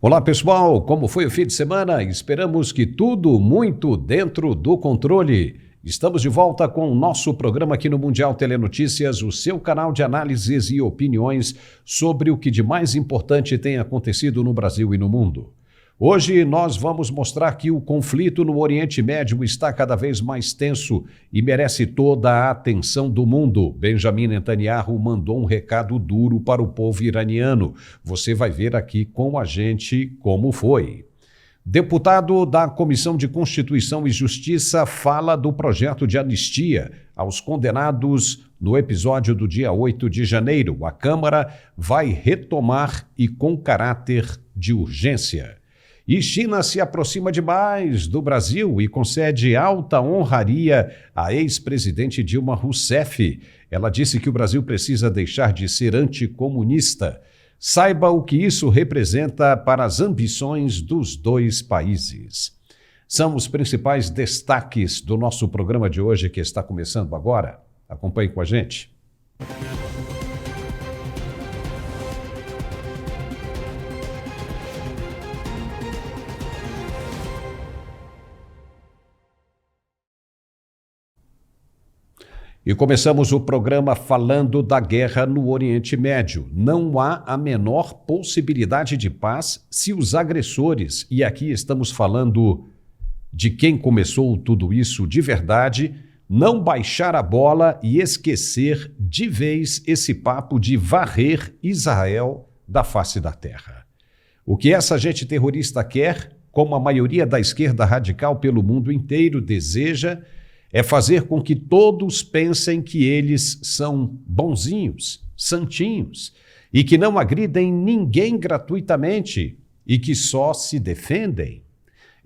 Olá pessoal, como foi o fim de semana? Esperamos que tudo muito dentro do controle. Estamos de volta com o nosso programa aqui no Mundial Telenotícias, o seu canal de análises e opiniões sobre o que de mais importante tem acontecido no Brasil e no mundo. Hoje nós vamos mostrar que o conflito no Oriente Médio está cada vez mais tenso e merece toda a atenção do mundo. Benjamin Netanyahu mandou um recado duro para o povo iraniano. Você vai ver aqui com a gente como foi. Deputado da Comissão de Constituição e Justiça fala do projeto de anistia aos condenados no episódio do dia 8 de janeiro. A Câmara vai retomar e com caráter de urgência. E China se aproxima demais do Brasil e concede alta honraria à ex-presidente Dilma Rousseff. Ela disse que o Brasil precisa deixar de ser anticomunista. Saiba o que isso representa para as ambições dos dois países. São os principais destaques do nosso programa de hoje que está começando agora. Acompanhe com a gente. E começamos o programa falando da guerra no Oriente Médio. Não há a menor possibilidade de paz se os agressores, e aqui estamos falando de quem começou tudo isso de verdade, não baixar a bola e esquecer de vez esse papo de varrer Israel da face da terra. O que essa gente terrorista quer, como a maioria da esquerda radical pelo mundo inteiro deseja, é fazer com que todos pensem que eles são bonzinhos, santinhos, e que não agridem ninguém gratuitamente e que só se defendem.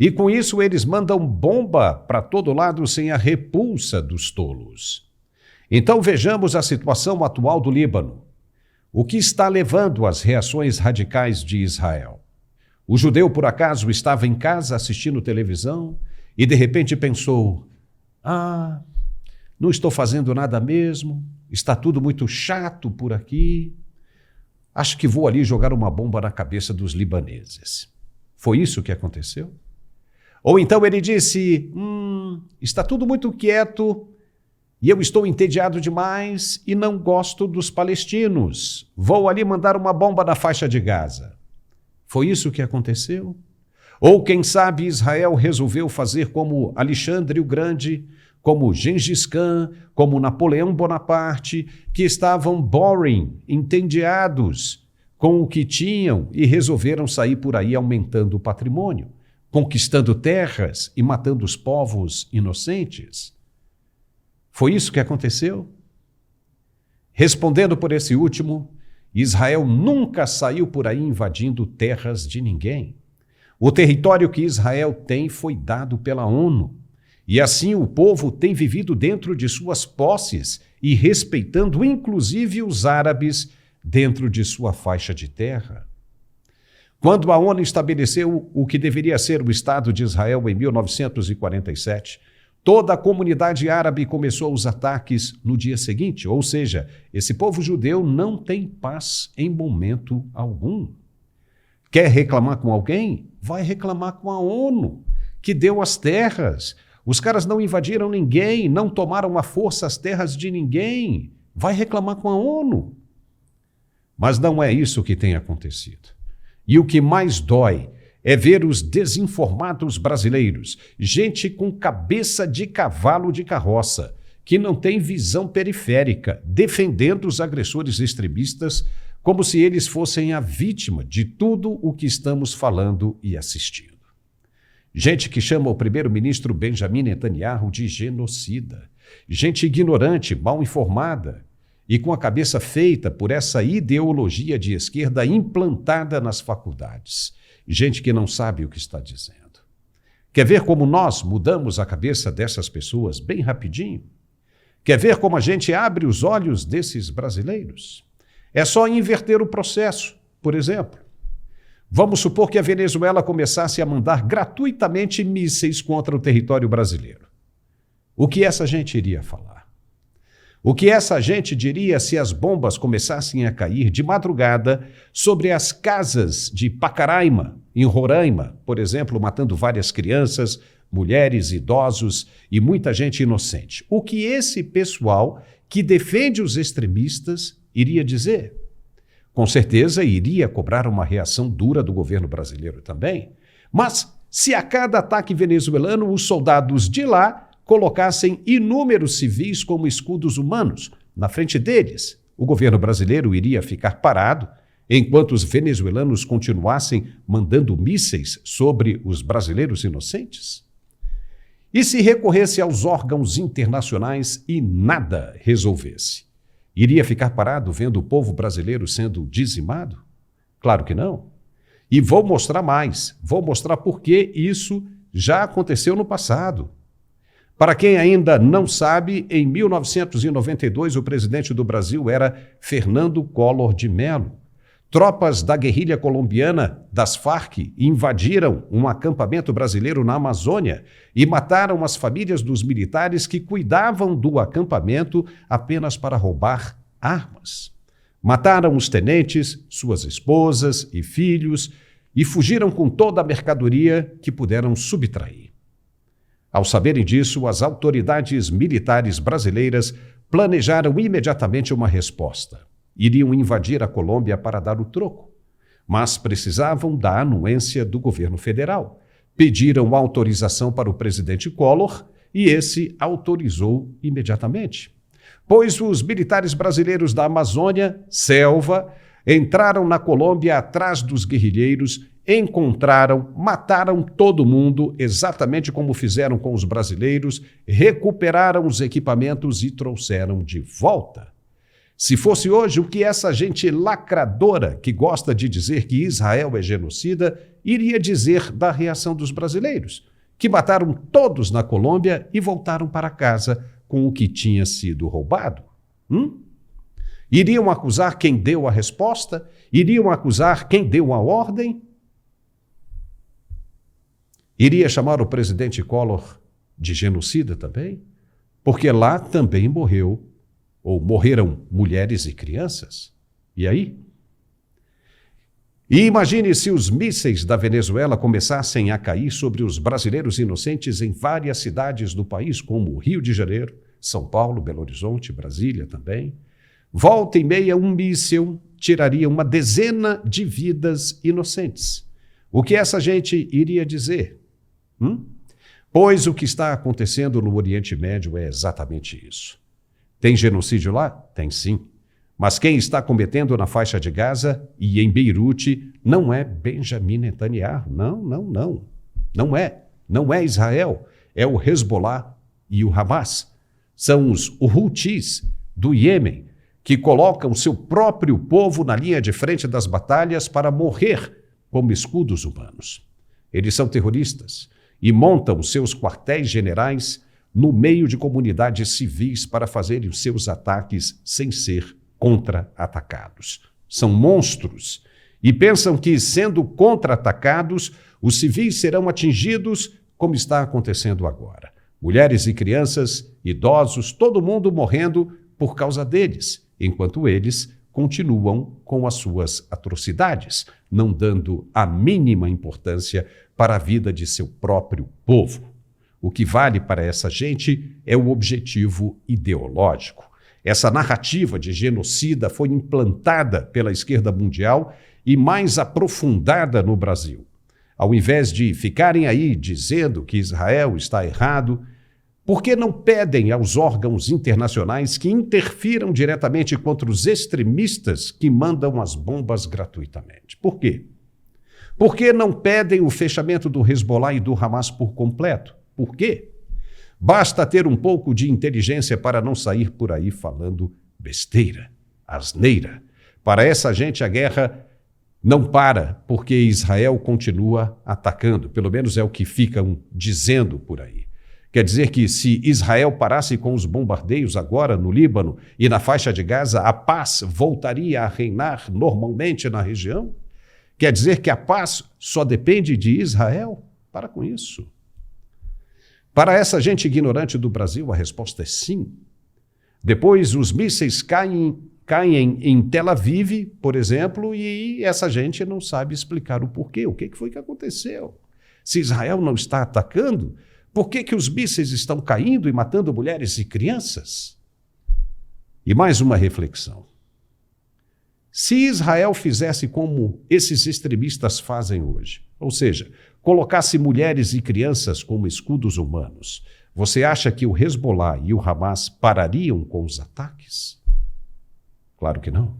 E com isso eles mandam bomba para todo lado sem a repulsa dos tolos. Então vejamos a situação atual do Líbano. O que está levando às reações radicais de Israel? O judeu, por acaso, estava em casa assistindo televisão e de repente pensou: não estou fazendo nada mesmo, está tudo muito chato por aqui. Acho que vou ali jogar uma bomba na cabeça dos libaneses. Foi isso que aconteceu? Ou então ele disse, está tudo muito quieto e eu estou entediado demais e não gosto dos palestinos. Vou ali mandar uma bomba na faixa de Gaza. Foi isso que aconteceu? Ou quem sabe Israel resolveu fazer como Alexandre o Grande, como Gengis Khan, como Napoleão Bonaparte, que estavam entediados com o que tinham e resolveram sair por aí aumentando o patrimônio, conquistando terras e matando os povos inocentes. Foi isso que aconteceu? Respondendo por esse último, Israel nunca saiu por aí invadindo terras de ninguém. O território que Israel tem foi dado pela ONU. E assim o povo tem vivido dentro de suas posses e respeitando inclusive os árabes dentro de sua faixa de terra. Quando a ONU estabeleceu o que deveria ser o Estado de Israel em 1947, toda a comunidade árabe começou os ataques no dia seguinte, ou seja, esse povo judeu não tem paz em momento algum. Quer reclamar com alguém? Vai reclamar com a ONU, que deu as terras. Os caras não invadiram ninguém, não tomaram à força as terras de ninguém. Vai reclamar com a ONU. Mas não é isso que tem acontecido. E o que mais dói é ver os desinformados brasileiros, gente com cabeça de cavalo de carroça, que não tem visão periférica, defendendo os agressores extremistas como se eles fossem a vítima de tudo o que estamos falando e assistindo. Gente que chama o primeiro-ministro Benjamin Netanyahu de genocida. Gente ignorante, mal informada e com a cabeça feita por essa ideologia de esquerda implantada nas faculdades. Gente que não sabe o que está dizendo. Quer ver como nós mudamos a cabeça dessas pessoas bem rapidinho? Quer ver como a gente abre os olhos desses brasileiros? É só inverter o processo, por exemplo. Vamos supor que a Venezuela começasse a mandar gratuitamente mísseis contra o território brasileiro. O que essa gente iria falar? O que essa gente diria se as bombas começassem a cair de madrugada sobre as casas de Pacaraima, em Roraima, por exemplo, matando várias crianças, mulheres, idosos e muita gente inocente? O que esse pessoal que defende os extremistas iria dizer? Com certeza iria cobrar uma reação dura do governo brasileiro também. Mas se a cada ataque venezuelano os soldados de lá colocassem inúmeros civis como escudos humanos na frente deles, o governo brasileiro iria ficar parado enquanto os venezuelanos continuassem mandando mísseis sobre os brasileiros inocentes? E se recorresse aos órgãos internacionais e nada resolvesse? Iria ficar parado vendo o povo brasileiro sendo dizimado? Claro que não. E vou mostrar mais, vou mostrar por que isso já aconteceu no passado. Para quem ainda não sabe, em 1992 o presidente do Brasil era Fernando Collor de Mello. Tropas da guerrilha colombiana das Farc invadiram um acampamento brasileiro na Amazônia e mataram as famílias dos militares que cuidavam do acampamento apenas para roubar armas. Mataram os tenentes, suas esposas e filhos e fugiram com toda a mercadoria que puderam subtrair. Ao saberem disso, as autoridades militares brasileiras planejaram imediatamente uma resposta. Iriam invadir a Colômbia para dar o troco, mas precisavam da anuência do governo federal. Pediram autorização para o presidente Collor e esse autorizou imediatamente. Pois os militares brasileiros da Amazônia, selva, entraram na Colômbia atrás dos guerrilheiros, encontraram, mataram todo mundo, exatamente como fizeram com os brasileiros, recuperaram os equipamentos e trouxeram de volta. Se fosse hoje, o que essa gente lacradora, que gosta de dizer que Israel é genocida, iria dizer da reação dos brasileiros, que mataram todos na Colômbia e voltaram para casa com o que tinha sido roubado? Iriam acusar quem deu a resposta? Iriam acusar quem deu a ordem? Iria chamar o presidente Collor de genocida também? Porque lá também morreram mulheres e crianças. E aí? E imagine se os mísseis da Venezuela começassem a cair sobre os brasileiros inocentes em várias cidades do país, como Rio de Janeiro, São Paulo, Belo Horizonte, Brasília também. Volta e meia, um míssil tiraria uma dezena de vidas inocentes. O que essa gente iria dizer? Pois o que está acontecendo no Oriente Médio é exatamente isso. Tem genocídio lá? Tem sim. Mas quem está cometendo na faixa de Gaza e em Beirute não é Benjamin Netanyahu. Não. Não é. Não é Israel. É o Hezbollah e o Hamas. São os Houthis do Iêmen, que colocam seu próprio povo na linha de frente das batalhas para morrer como escudos humanos. Eles são terroristas e montam seus quartéis generais no meio de comunidades civis para fazerem os seus ataques sem ser contra-atacados. São monstros e pensam que, sendo contra-atacados, os civis serão atingidos, como está acontecendo agora. Mulheres e crianças, idosos, todo mundo morrendo por causa deles, enquanto eles continuam com as suas atrocidades, não dando a mínima importância para a vida de seu próprio povo. O que vale para essa gente é o objetivo ideológico. Essa narrativa de genocida foi implantada pela esquerda mundial e mais aprofundada no Brasil. Ao invés de ficarem aí dizendo que Israel está errado, por que não pedem aos órgãos internacionais que interfiram diretamente contra os extremistas que mandam as bombas gratuitamente? Por quê? Por que não pedem o fechamento do Hezbollah e do Hamas por completo? Por quê? Basta ter um pouco de inteligência para não sair por aí falando besteira, asneira. Para essa gente a guerra não para, porque Israel continua atacando. Pelo menos é o que ficam dizendo por aí. Quer dizer que se Israel parasse com os bombardeios agora no Líbano e na faixa de Gaza, a paz voltaria a reinar normalmente na região? Quer dizer que a paz só depende de Israel? Para com isso. Para essa gente ignorante do Brasil, a resposta é sim. Depois os mísseis caem em Tel Aviv, por exemplo, e essa gente não sabe explicar o porquê. O que foi que aconteceu? Se Israel não está atacando, por que os mísseis estão caindo e matando mulheres e crianças? E mais uma reflexão. Se Israel fizesse como esses extremistas fazem hoje, ou seja, colocasse mulheres e crianças como escudos humanos, você acha que o Hezbollah e o Hamas parariam com os ataques? Claro que não.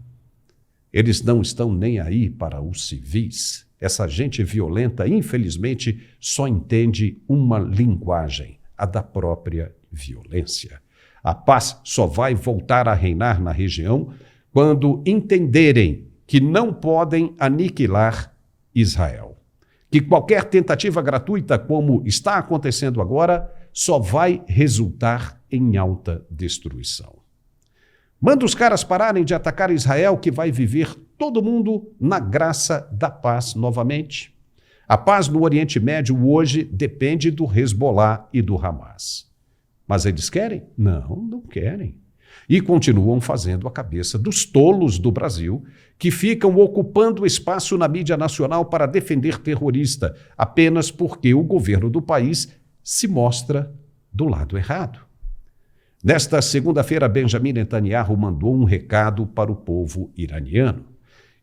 Eles não estão nem aí para os civis. Essa gente violenta, infelizmente, só entende uma linguagem, a da própria violência. A paz só vai voltar a reinar na região quando entenderem que não podem aniquilar Israel. Que qualquer tentativa gratuita, como está acontecendo agora, só vai resultar em alta destruição. Manda os caras pararem de atacar Israel, que vai viver todo mundo na graça da paz novamente. A paz no Oriente Médio hoje depende do Hezbollah e do Hamas. Mas eles querem? Não querem. E continuam fazendo a cabeça dos tolos do Brasil, que ficam ocupando espaço na mídia nacional para defender terrorista, apenas porque o governo do país se mostra do lado errado. Nesta segunda-feira, Benjamin Netanyahu mandou um recado para o povo iraniano.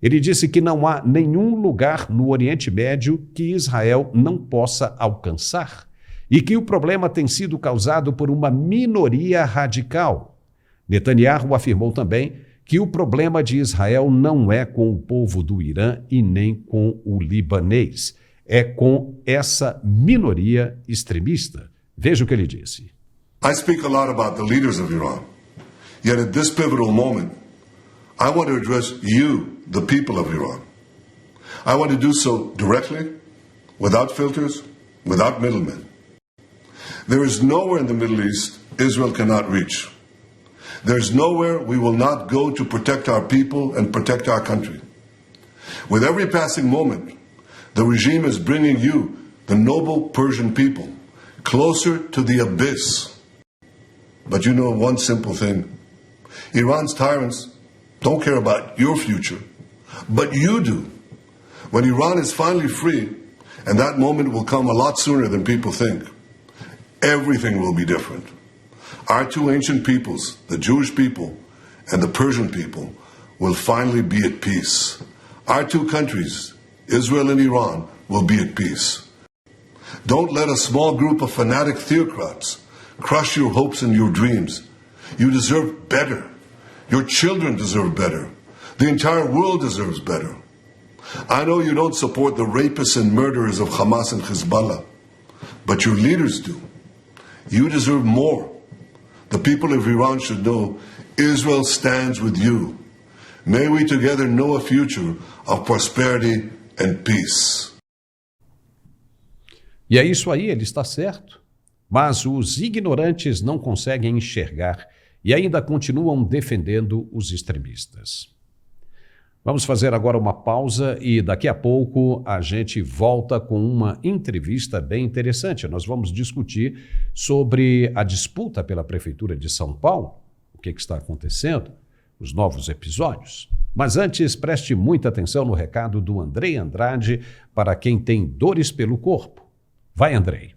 Ele disse que não há nenhum lugar no Oriente Médio que Israel não possa alcançar e que o problema tem sido causado por uma minoria radical. Netanyahu afirmou também que o problema de Israel não é com o povo do Irã e nem com o libanês, é com essa minoria extremista. Veja o que ele disse. I speak a lot about the leaders of Iran. Yet at this pivotal moment, I want to address you, the people of Iran. I want to do so directly, without filters, without middlemen. There is nowhere in the Middle East Israel cannot reach. There is nowhere we will not go to protect our people and protect our country. With every passing moment, the regime is bringing you, the noble Persian people, closer to the abyss. But you know one simple thing. Iran's tyrants don't care about your future, but you do. When Iran is finally free, and that moment will come a lot sooner than people think, everything will be different. Our two ancient peoples, the Jewish people and the Persian people, will finally be at peace. Our two countries, Israel and Iran, will be at peace. Don't let a small group of fanatic theocrats crush your hopes and your dreams. You deserve better. Your children deserve better. The entire world deserves better. I know you don't support the rapists and murderers of Hamas and Hezbollah, but your leaders do. You deserve more. The people of Iran should know Israel stands with you. May we together know a future of prosperity and peace. E é isso aí, ele está certo. Mas os ignorantes não conseguem enxergar e ainda continuam defendendo os extremistas. Vamos fazer agora uma pausa e daqui a pouco a gente volta com uma entrevista bem interessante. Nós vamos discutir sobre a disputa pela Prefeitura de São Paulo, o que está acontecendo, os novos episódios. Mas antes, preste muita atenção no recado do Andrei Andrade para quem tem dores pelo corpo. Vai, Andrei.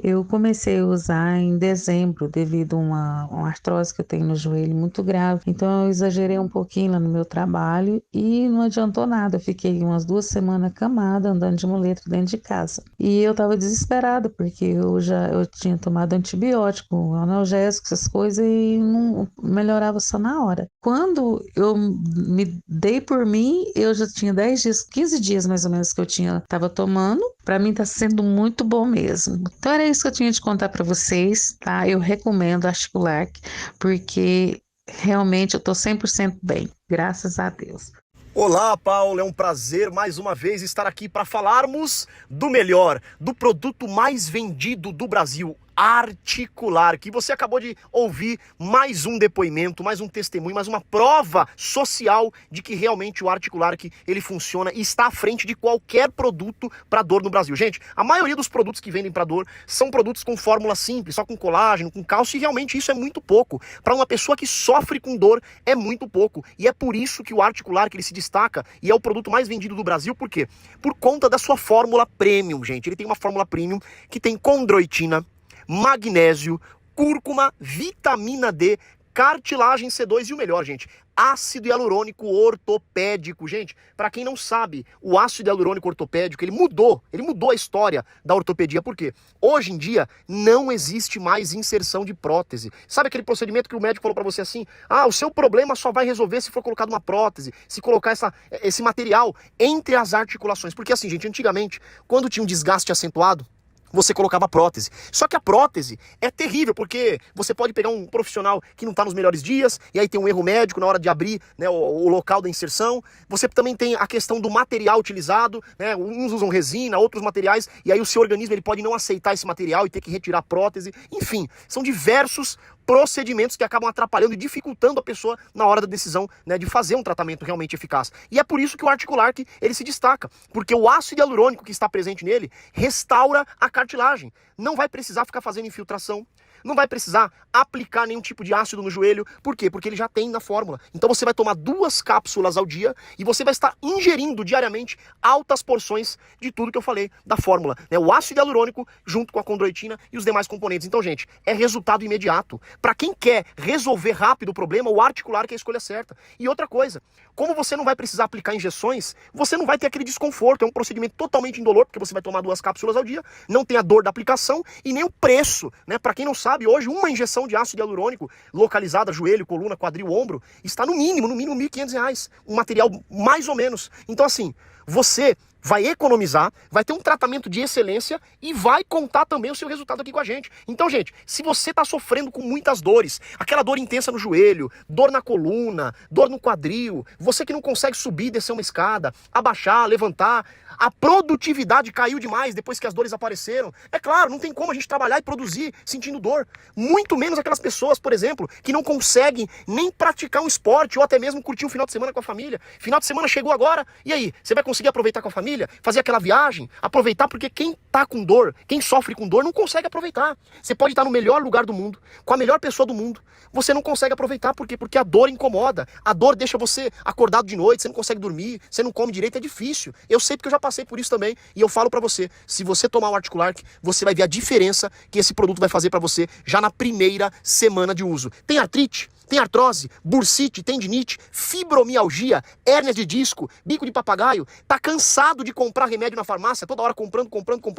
Eu comecei a usar em dezembro devido a uma artrose que eu tenho no joelho muito grave. Então eu exagerei um pouquinho lá no meu trabalho e não adiantou nada. Eu fiquei umas 2 semanas acamada, andando de muleta dentro de casa. E eu estava desesperada porque eu tinha tomado antibiótico, analgésico, essas coisas e não melhorava só na hora. Quando eu me dei por mim, eu já tinha 10 dias, 15 dias mais ou menos que eu estava tomando. Para mim está sendo muito bom mesmo. Então era isso que eu tinha de contar para vocês, tá? Eu recomendo a Articulac, porque realmente eu estou 100% bem, graças a Deus. Olá, Paulo, é um prazer mais uma vez estar aqui para falarmos do melhor, do produto mais vendido do Brasil, Articular, que você acabou de ouvir mais um depoimento, mais um testemunho, mais uma prova social de que realmente o Articular que ele funciona e está à frente de qualquer produto para dor no Brasil. Gente, a maioria dos produtos que vendem para dor são produtos com fórmula simples, só com colágeno, com cálcio, e realmente isso é muito pouco. Para uma pessoa que sofre com dor é muito pouco. E é por isso que o Articular que ele se destaca e é o produto mais vendido do Brasil. Por quê? Por conta da sua fórmula premium, gente. Ele tem uma fórmula premium que tem condroitina, magnésio, cúrcuma, vitamina D, cartilagem C2 e o melhor, gente, ácido hialurônico ortopédico. Gente, para quem não sabe, o ácido hialurônico ortopédico, ele mudou a história da ortopedia. Por quê? Hoje em dia não existe mais inserção de prótese. Sabe aquele procedimento que o médico falou para você assim: ah, o seu problema só vai resolver se for colocado uma prótese, se colocar esse material entre as articulações. Porque assim, gente, antigamente, quando tinha um desgaste acentuado, você colocava prótese. Só que a prótese é terrível, porque você pode pegar um profissional que não está nos melhores dias, e aí tem um erro médico na hora de abrir, né, o local da inserção. Você também tem a questão do material utilizado, né, uns usam resina, outros materiais, e aí o seu organismo ele pode não aceitar esse material e ter que retirar a prótese. Enfim, são diversos procedimentos que acabam atrapalhando e dificultando a pessoa na hora da decisão, né, de fazer um tratamento realmente eficaz. E é por isso que o Articular ele se destaca, porque o ácido hialurônico que está presente nele restaura a cartilagem. Não vai precisar ficar fazendo infiltração, não vai precisar aplicar nenhum tipo de ácido no joelho. Por quê? Porque ele já tem na fórmula. Então você vai tomar 2 cápsulas ao dia e você vai estar ingerindo diariamente altas porções de tudo que eu falei da fórmula, né? O ácido hialurônico junto com a condroitina e os demais componentes. Então, gente, é resultado imediato. Para quem quer resolver rápido o problema, o Articular que é a escolha certa. E outra coisa, como você não vai precisar aplicar injeções, você não vai ter aquele desconforto. É um procedimento totalmente indolor, porque você vai tomar 2 cápsulas ao dia, não tem a dor da aplicação e nem o preço, né? Para quem não sabe, hoje uma injeção de ácido hialurônico localizada, joelho, coluna, quadril, ombro, está no mínimo R$1.500. Um material mais ou menos. Então assim, você vai economizar, vai ter um tratamento de excelência e vai contar também o seu resultado aqui com a gente. Então, gente, se você está sofrendo com muitas dores, aquela dor intensa no joelho, dor na coluna, dor no quadril, você que não consegue subir, descer uma escada, abaixar, levantar, a produtividade caiu demais depois que as dores apareceram. É claro, não tem como a gente trabalhar e produzir sentindo dor. Muito menos aquelas pessoas, por exemplo, que não conseguem nem praticar um esporte ou até mesmo curtir um final de semana com a família. Final de semana chegou agora, e aí? Você vai conseguir aproveitar com a família? Fazer aquela viagem? Aproveitar, porque quem tá com dor, quem sofre com dor, não consegue aproveitar. Você pode estar no melhor lugar do mundo, com a melhor pessoa do mundo. Você não consegue aproveitar, por quê? Porque a dor incomoda. A dor deixa você acordado de noite, você não consegue dormir, você não come direito, é difícil. Eu sei porque eu já passei por isso também, e eu falo pra você, se você tomar o Articular, você vai ver a diferença que esse produto vai fazer pra você já na primeira semana de uso. Tem artrite? Tem artrose, bursite, tendinite, fibromialgia, hérnia de disco, bico de papagaio, tá cansado de comprar remédio na farmácia, toda hora comprando,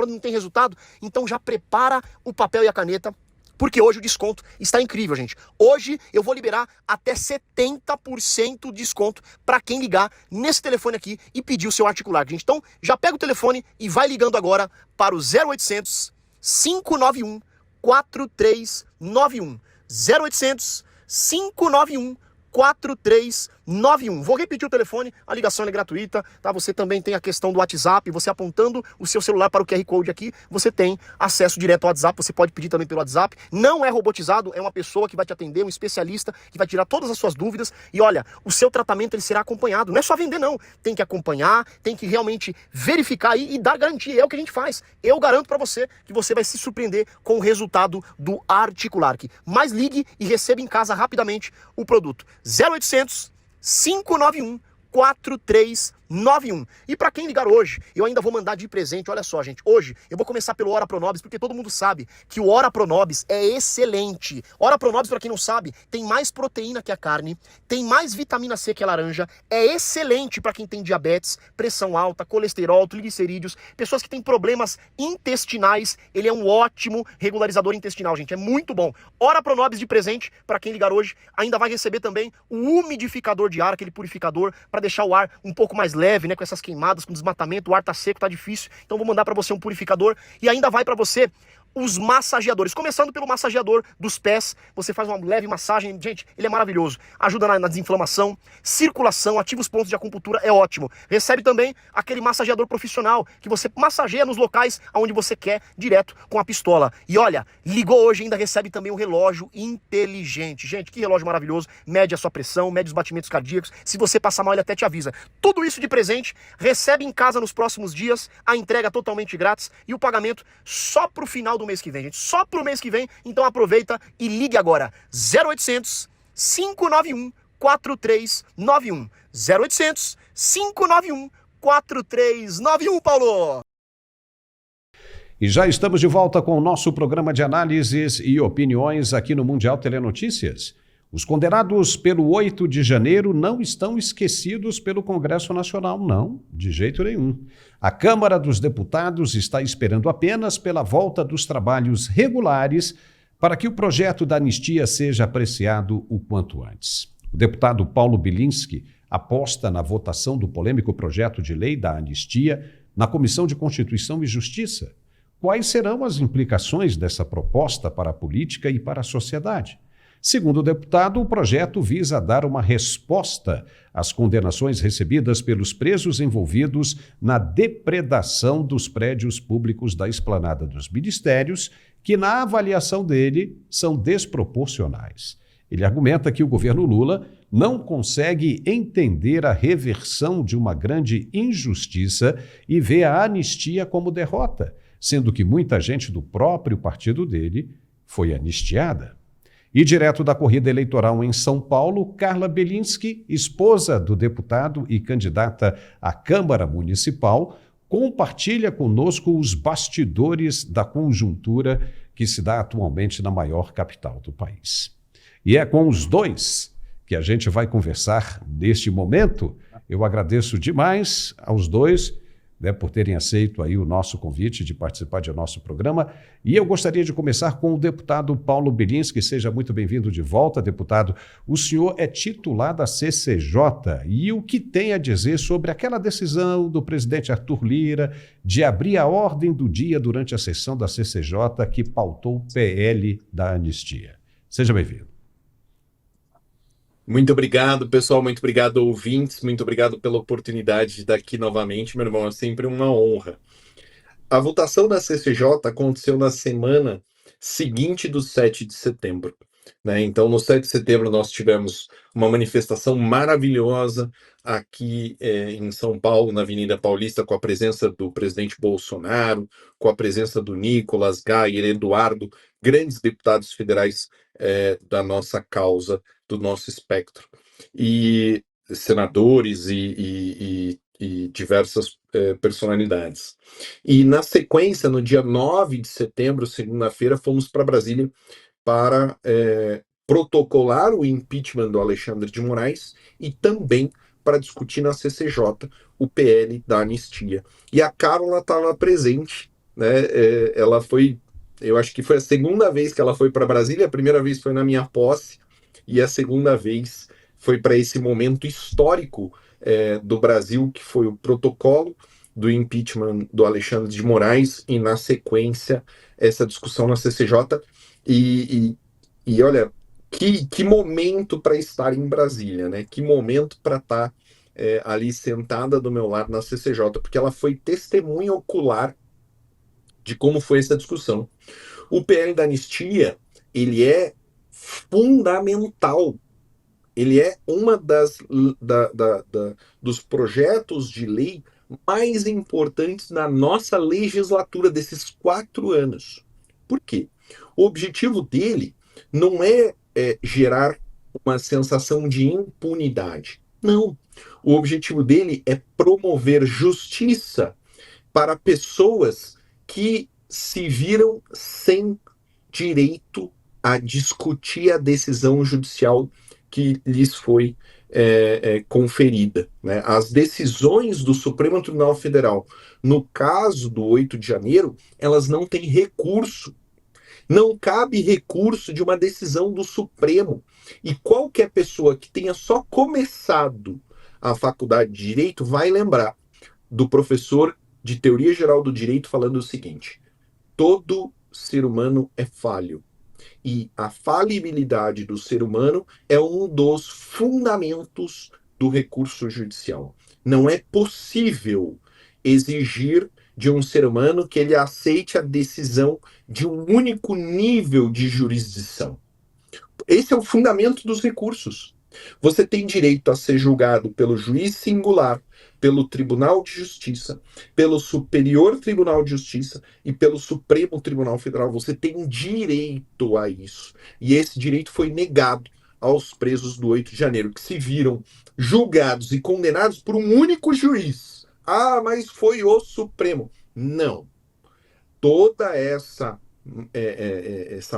não tem resultado? Então já prepara o papel e a caneta, porque hoje o desconto está incrível, gente. Hoje eu vou liberar até 70% de desconto para quem ligar nesse telefone aqui e pedir o seu Articular, gente. Então já pega o telefone e vai ligando agora para o 0800 591 4391. 0800 591 4391. Vou repetir o telefone, a ligação é gratuita, tá? Você também tem a questão do WhatsApp, você apontando o seu celular para o QR Code aqui, você tem acesso direto ao WhatsApp, você pode pedir também pelo WhatsApp. Não é robotizado, é uma pessoa que vai te atender, um especialista que vai tirar todas as suas dúvidas. E olha, o seu tratamento ele será acompanhado, não é só vender não, tem que acompanhar, tem que realmente verificar e dar garantia, é o que a gente faz. Eu garanto para você que você vai se surpreender com o resultado do Articular. Mas ligue e receba em casa rapidamente o produto. 0800 591 4391. E para quem ligar hoje, eu ainda vou mandar de presente. Olha só, gente, hoje eu vou começar pelo Ora Pronobis, porque todo mundo sabe que o Ora Pronobis é excelente. Ora Pronobis, para quem não sabe, tem mais proteína que a carne, tem mais vitamina C que a laranja, é excelente para quem tem diabetes, pressão alta, colesterol, triglicerídeos, pessoas que têm problemas intestinais. Ele é um ótimo regularizador intestinal, gente, é muito bom. Ora Pronobis de presente para quem ligar hoje, ainda vai receber também o umidificador de ar, aquele purificador para deixar o ar um pouco mais leve, né, com essas queimadas, com desmatamento, o ar tá seco, tá difícil. Então vou mandar para você um purificador e ainda vai para você os massageadores, começando pelo massageador dos pés. Você faz uma leve massagem, gente, ele é maravilhoso, ajuda na desinflamação, circulação, ativa os pontos de acupuntura, é ótimo. Recebe também aquele massageador profissional, que você massageia nos locais onde você quer, direto com a pistola. E olha, ligou hoje, ainda recebe também um relógio inteligente. Gente, que relógio maravilhoso, mede a sua pressão, mede os batimentos cardíacos, se você passar mal ele até te avisa. Tudo isso de presente, recebe em casa nos próximos dias, a entrega totalmente grátis e o pagamento só pro final do mês que vem, gente. Só pro mês que vem. Então aproveita e ligue agora. 0800 591 4391. 0800 591 4391, Paulo. E já estamos de volta com o nosso programa de análises e opiniões aqui no Mundial Telenotícias. Os condenados pelo 8 de janeiro não estão esquecidos pelo Congresso Nacional, não, de jeito nenhum. A Câmara dos Deputados está esperando apenas pela volta dos trabalhos regulares para que o projeto da anistia seja apreciado o quanto antes. O deputado Paulo Bilinski aposta na votação do polêmico projeto de lei da anistia na Comissão de Constituição e Justiça. Quais serão as implicações dessa proposta para a política e para a sociedade? Segundo o deputado, o projeto visa dar uma resposta às condenações recebidas pelos presos envolvidos na depredação dos prédios públicos da esplanada dos ministérios, que, na avaliação dele, são desproporcionais. Ele argumenta que o governo Lula não consegue entender a reversão de uma grande injustiça e vê a anistia como derrota, sendo que muita gente do próprio partido dele foi anistiada. E direto da corrida eleitoral em São Paulo, Carla Bilinski, esposa do deputado e candidata à Câmara Municipal, compartilha conosco os bastidores da conjuntura que se dá atualmente na maior capital do país. E é com os dois que a gente vai conversar neste momento. Eu agradeço demais aos dois, por terem aceito aí o nosso convite de participar do nosso programa. E eu gostaria de começar com o deputado Paulo Bilinski. Seja muito bem-vindo de volta, deputado. O senhor é titular da CCJ e o que tem a dizer sobre aquela decisão do presidente Arthur Lira de abrir a ordem do dia durante a sessão da CCJ que pautou o PL da anistia? Seja bem-vindo. Muito obrigado, pessoal. Muito obrigado, ouvintes. Muito obrigado pela oportunidade de estar aqui novamente, meu irmão. É sempre uma honra. A votação da CCJ aconteceu na semana seguinte do 7 de setembro. Né? Então, no 7 de setembro, nós tivemos uma manifestação maravilhosa aqui em São Paulo, na Avenida Paulista, com a presença do presidente Bolsonaro, com a presença do Nicolas, Gayer, Eduardo, grandes deputados federais da nossa causa, do nosso espectro, e senadores e diversas personalidades. E na sequência, no dia 9 de setembro, segunda-feira, fomos para Brasília para protocolar o impeachment do Alexandre de Moraes e também para discutir na CCJ o PL da anistia. E a Carola estava presente, né? Ela foi, eu acho que foi a segunda vez que ela foi para Brasília, a primeira vez foi na minha posse, e a segunda vez foi para esse momento histórico do Brasil, que foi o protocolo do impeachment do Alexandre de Moraes e, na sequência, essa discussão na CCJ. E olha, que momento para estar em Brasília, né? Que momento para estar ali sentada do meu lado na CCJ, porque ela foi testemunha ocular de como foi essa discussão. O PL da anistia, ele é fundamental. Ele é uma dos projetos de lei mais importantes na nossa legislatura desses 4 anos. Por quê? O objetivo dele não é gerar uma sensação de impunidade. Não. O objetivo dele é promover justiça para pessoas que se viram sem direito a discutir a decisão judicial que lhes foi conferida. Né? As decisões do Supremo Tribunal Federal, no caso do 8 de janeiro, elas não têm recurso. Não cabe recurso de uma decisão do Supremo. E qualquer pessoa que tenha só começado à faculdade de Direito vai lembrar do professor de Teoria Geral do Direito falando o seguinte: todo ser humano é falho. E a falibilidade do ser humano é um dos fundamentos do recurso judicial. Não é possível exigir de um ser humano que ele aceite a decisão de um único nível de jurisdição. Esse é o fundamento dos recursos. Você tem direito a ser julgado pelo juiz singular, pelo Tribunal de Justiça, pelo Superior Tribunal de Justiça e pelo Supremo Tribunal Federal. Você tem direito a isso. E esse direito foi negado aos presos do 8 de janeiro, que se viram julgados e condenados por um único juiz. Ah, mas foi o Supremo. Não. Toda essa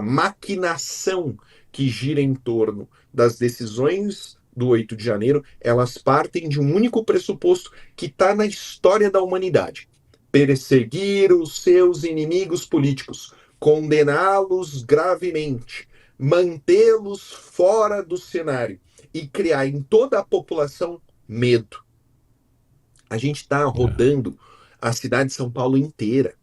maquinação que gira em torno das decisões do 8 de janeiro, elas partem de um único pressuposto que está na história da humanidade: perseguir os seus inimigos políticos, condená-los gravemente, mantê-los fora do cenário e criar em toda a população medo. A gente está rodando a cidade de São Paulo inteira.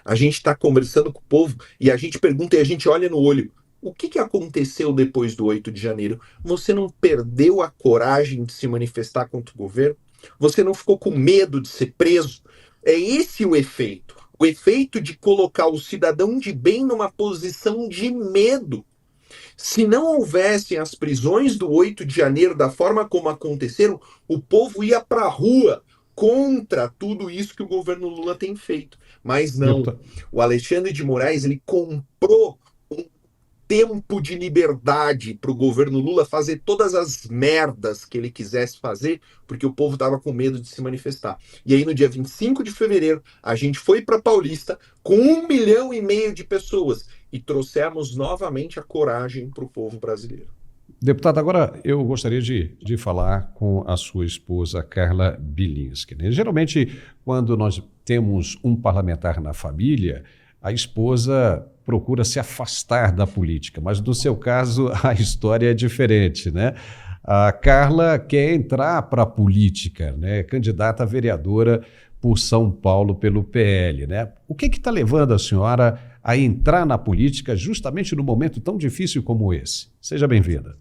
A gente está conversando com o povo e a gente pergunta e a gente olha no olho. O que aconteceu depois do 8 de janeiro? Você não perdeu a coragem de se manifestar contra o governo? Você não ficou com medo de ser preso? É esse o efeito. O efeito de colocar o cidadão de bem numa posição de medo. Se não houvessem as prisões do 8 de janeiro da forma como aconteceram, o povo ia para a rua contra tudo isso que o governo Lula tem feito. Mas não. O Alexandre de Moraes, ele comprou um tempo de liberdade para o governo Lula fazer todas as merdas que ele quisesse fazer, porque o povo estava com medo de se manifestar. E aí, no dia 25 de fevereiro, a gente foi para Paulista com 1,5 milhão de pessoas e trouxemos novamente a coragem para o povo brasileiro. Deputado, agora eu gostaria de falar com a sua esposa, Carla Bilinski, né? Geralmente, quando nós temos um parlamentar na família, a esposa procura se afastar da política, mas no seu caso a história é diferente, né? A Carla quer entrar para a política, né? Candidata a vereadora por São Paulo pelo PL, né? O que está levando a senhora a entrar na política justamente num momento tão difícil como esse? Seja bem-vinda.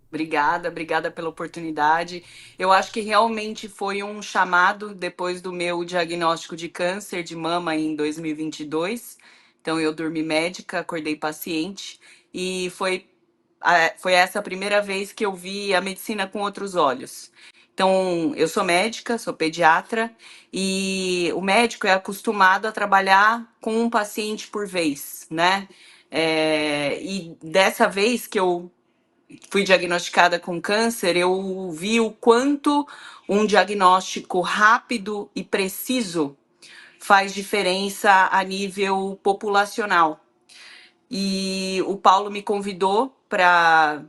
Obrigada pela oportunidade. Eu acho que realmente foi um chamado depois do meu diagnóstico de câncer de mama em 2022. Então, eu dormi médica, acordei paciente e foi essa a primeira vez que eu vi a medicina com outros olhos. Então, eu sou médica, sou pediatra e o médico é acostumado a trabalhar com um paciente por vez, né? E dessa vez que eu fui diagnosticada com câncer, eu vi o quanto um diagnóstico rápido e preciso faz diferença a nível populacional. E o Paulo me convidou para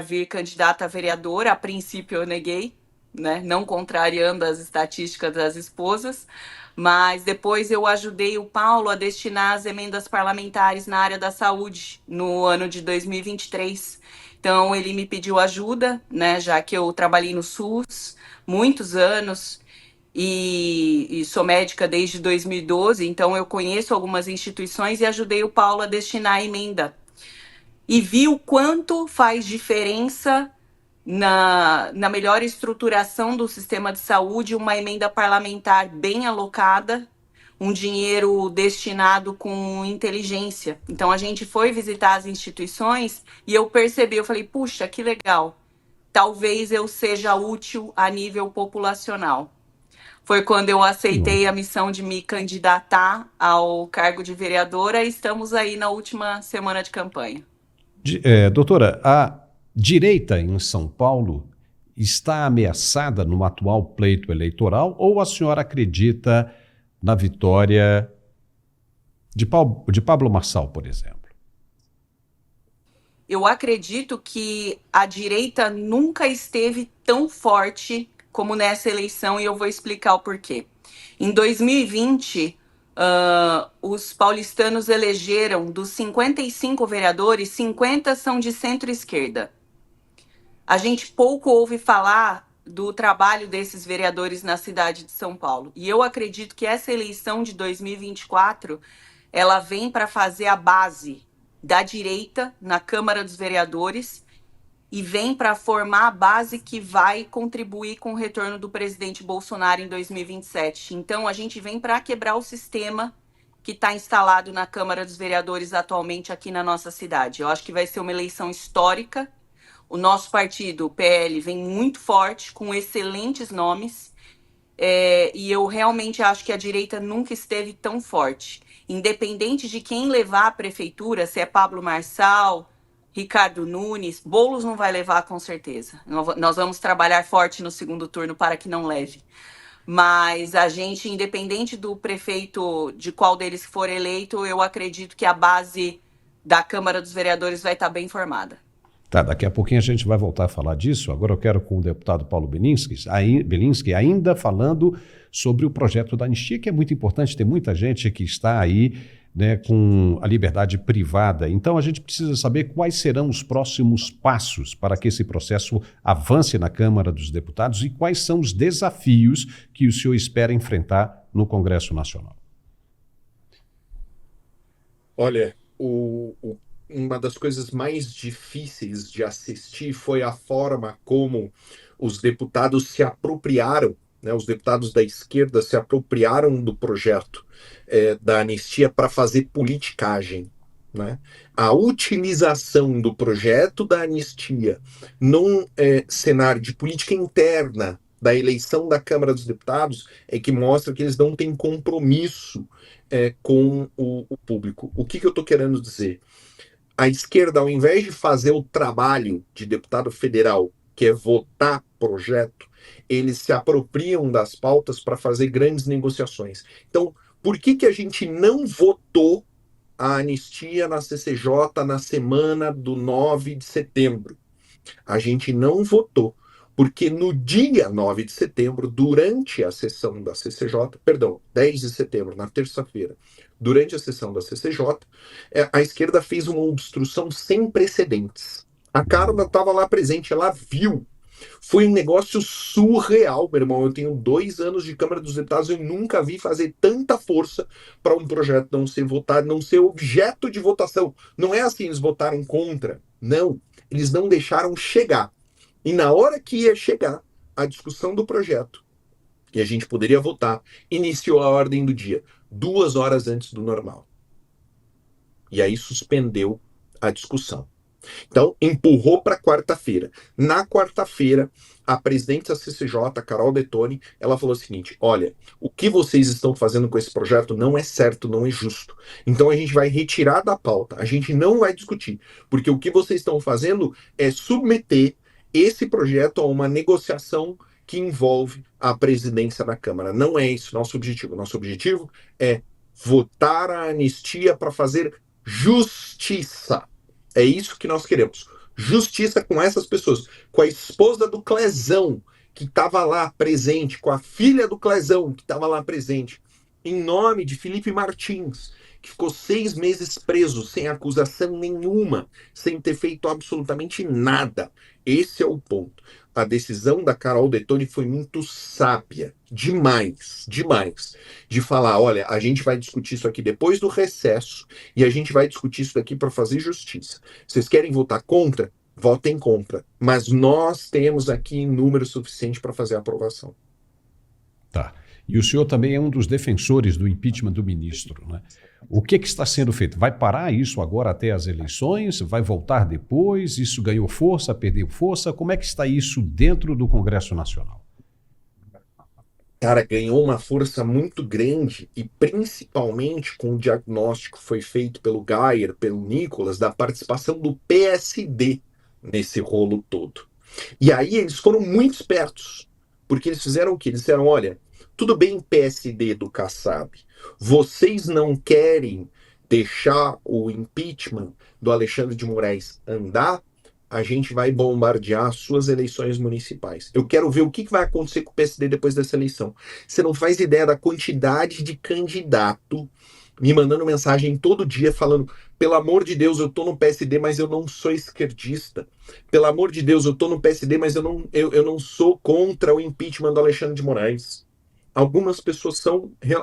vir candidata a vereadora. A princípio eu neguei, né? Não contrariando as estatísticas das esposas, mas depois eu ajudei o Paulo a destinar as emendas parlamentares na área da saúde no ano de 2023. Então ele me pediu ajuda, né? Já que eu trabalhei no SUS muitos anos e sou médica desde 2012, então eu conheço algumas instituições e ajudei o Paulo a destinar a emenda. E vi o quanto faz diferença na melhor estruturação do sistema de saúde uma emenda parlamentar bem alocada, um dinheiro destinado com inteligência. Então a gente foi visitar as instituições e eu percebi, eu falei, puxa, que legal, talvez eu seja útil a nível populacional. Foi quando eu aceitei a missão de me candidatar ao cargo de vereadora e estamos aí na última semana de campanha. Doutora, a direita em São Paulo está ameaçada no atual pleito eleitoral ou a senhora acredita na vitória de Pablo Marçal, por exemplo? Eu acredito que a direita nunca esteve tão forte como nessa eleição e eu vou explicar o porquê. Em 2020, os paulistanos elegeram dos 55 vereadores, 50 são de centro-esquerda. A gente pouco ouve falar do trabalho desses vereadores na cidade de São Paulo. E eu acredito que essa eleição de 2024, ela vem para fazer a base da direita na Câmara dos Vereadores e vem para formar a base que vai contribuir com o retorno do presidente Bolsonaro em 2027. Então, a gente vem para quebrar o sistema que está instalado na Câmara dos Vereadores atualmente aqui na nossa cidade. Eu acho que vai ser uma eleição histórica. O nosso partido, o PL, vem muito forte, com excelentes nomes, e eu realmente acho que a direita nunca esteve tão forte. Independente de quem levar a prefeitura, se é Pablo Marçal, Ricardo Nunes, Boulos não vai levar com certeza. Nós vamos trabalhar forte no segundo turno para que não leve. Mas a gente, independente do prefeito, de qual deles for eleito, eu acredito que a base da Câmara dos Vereadores vai estar bem formada. Tá, daqui a pouquinho a gente vai voltar a falar disso. Agora eu quero com o deputado Paulo Bilinski, ainda falando sobre o projeto da anistia, que é muito importante. Tem muita gente que está aí, né, com a liberdade privada. Então a gente precisa saber quais serão os próximos passos para que esse processo avance na Câmara dos Deputados e quais são os desafios que o senhor espera enfrentar no Congresso Nacional. Olha, uma das coisas mais difíceis de assistir foi a forma como os deputados se apropriaram, né, os deputados da esquerda se apropriaram do projeto da anistia para fazer politicagem. Né? A utilização do projeto da anistia num cenário de política interna da eleição da Câmara dos Deputados é que mostra que eles não têm compromisso com o público. O que eu estou querendo dizer? A esquerda, ao invés de fazer o trabalho de deputado federal, que é votar projeto, eles se apropriam das pautas para fazer grandes negociações. Então, por que a gente não votou a anistia na CCJ na semana do 9 de setembro? A gente não votou, porque no dia 9 de setembro, durante a sessão da CCJ, 10 de setembro, na terça-feira, durante a sessão da CCJ, a esquerda fez uma obstrução sem precedentes. A Carla estava lá presente, ela viu. Foi um negócio surreal, meu irmão. Eu tenho 2 anos de Câmara dos Deputados e eu nunca vi fazer tanta força para um projeto não ser votado, não ser objeto de votação. Não é assim, eles votaram contra. Não, eles não deixaram chegar. E na hora que ia chegar a discussão do projeto, e a gente poderia votar, iniciou a ordem do dia, 2 horas antes do normal. E aí suspendeu a discussão. Então, empurrou para quarta-feira. Na quarta-feira, a presidente da CCJ, Carol Detoni, ela falou o seguinte: olha, o que vocês estão fazendo com esse projeto não é certo, não é justo. Então a gente vai retirar da pauta, a gente não vai discutir, porque o que vocês estão fazendo é submeter esse projeto a uma negociação que envolve a presidência da Câmara. Não é esse o nosso objetivo. Nosso objetivo é votar a anistia para fazer justiça. É isso que nós queremos. Justiça com essas pessoas. Com a esposa do Clezão, que estava lá presente, com a filha do Clezão, que estava lá presente, em nome de Felipe Martins, que ficou 6 meses preso, sem acusação nenhuma, sem ter feito absolutamente nada. Esse é o ponto. A decisão da Carol Detoni foi muito sábia, demais, de falar, olha, a gente vai discutir isso aqui depois do recesso e a gente vai discutir isso aqui para fazer justiça. Vocês querem votar contra? Votem contra. Mas nós temos aqui número suficiente para fazer a aprovação. Tá. E o senhor também é um dos defensores do impeachment do ministro, né? O que está sendo feito? Vai parar isso agora até as eleições? Vai voltar depois? Isso ganhou força, perdeu força? Como é que está isso dentro do Congresso Nacional? Cara, ganhou uma força muito grande e principalmente com o diagnóstico que foi feito pelo Geyer, pelo Nicolas, da participação do PSD nesse rolo todo. E aí eles foram muito espertos, porque eles fizeram o quê? Eles disseram, olha, tudo bem, PSD do Kassab, vocês não querem deixar o impeachment do Alexandre de Moraes andar, a gente vai bombardear as suas eleições municipais. Eu quero ver o que vai acontecer com o PSD depois dessa eleição. Você não faz ideia da quantidade de candidato me mandando mensagem todo dia falando: pelo amor de Deus, eu tô no PSD, mas eu não sou esquerdista. Pelo amor de Deus, eu tô no PSD, mas eu não sou contra o impeachment do Alexandre de Moraes. Algumas pessoas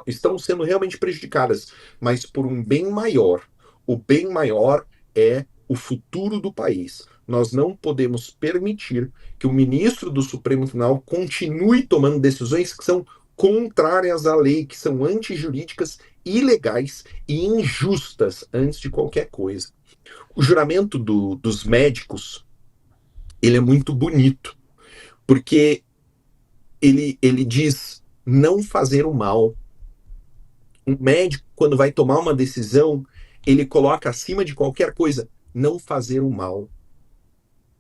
estão sendo realmente prejudicadas, mas por um bem maior. O bem maior é o futuro do país. Nós não podemos permitir que o ministro do Supremo Tribunal continue tomando decisões que são contrárias à lei, que são antijurídicas, ilegais e injustas antes de qualquer coisa. O juramento dos médicos, ele é muito bonito, porque ele diz não fazer o mal. Um médico, quando vai tomar uma decisão, ele coloca acima de qualquer coisa não fazer o mal.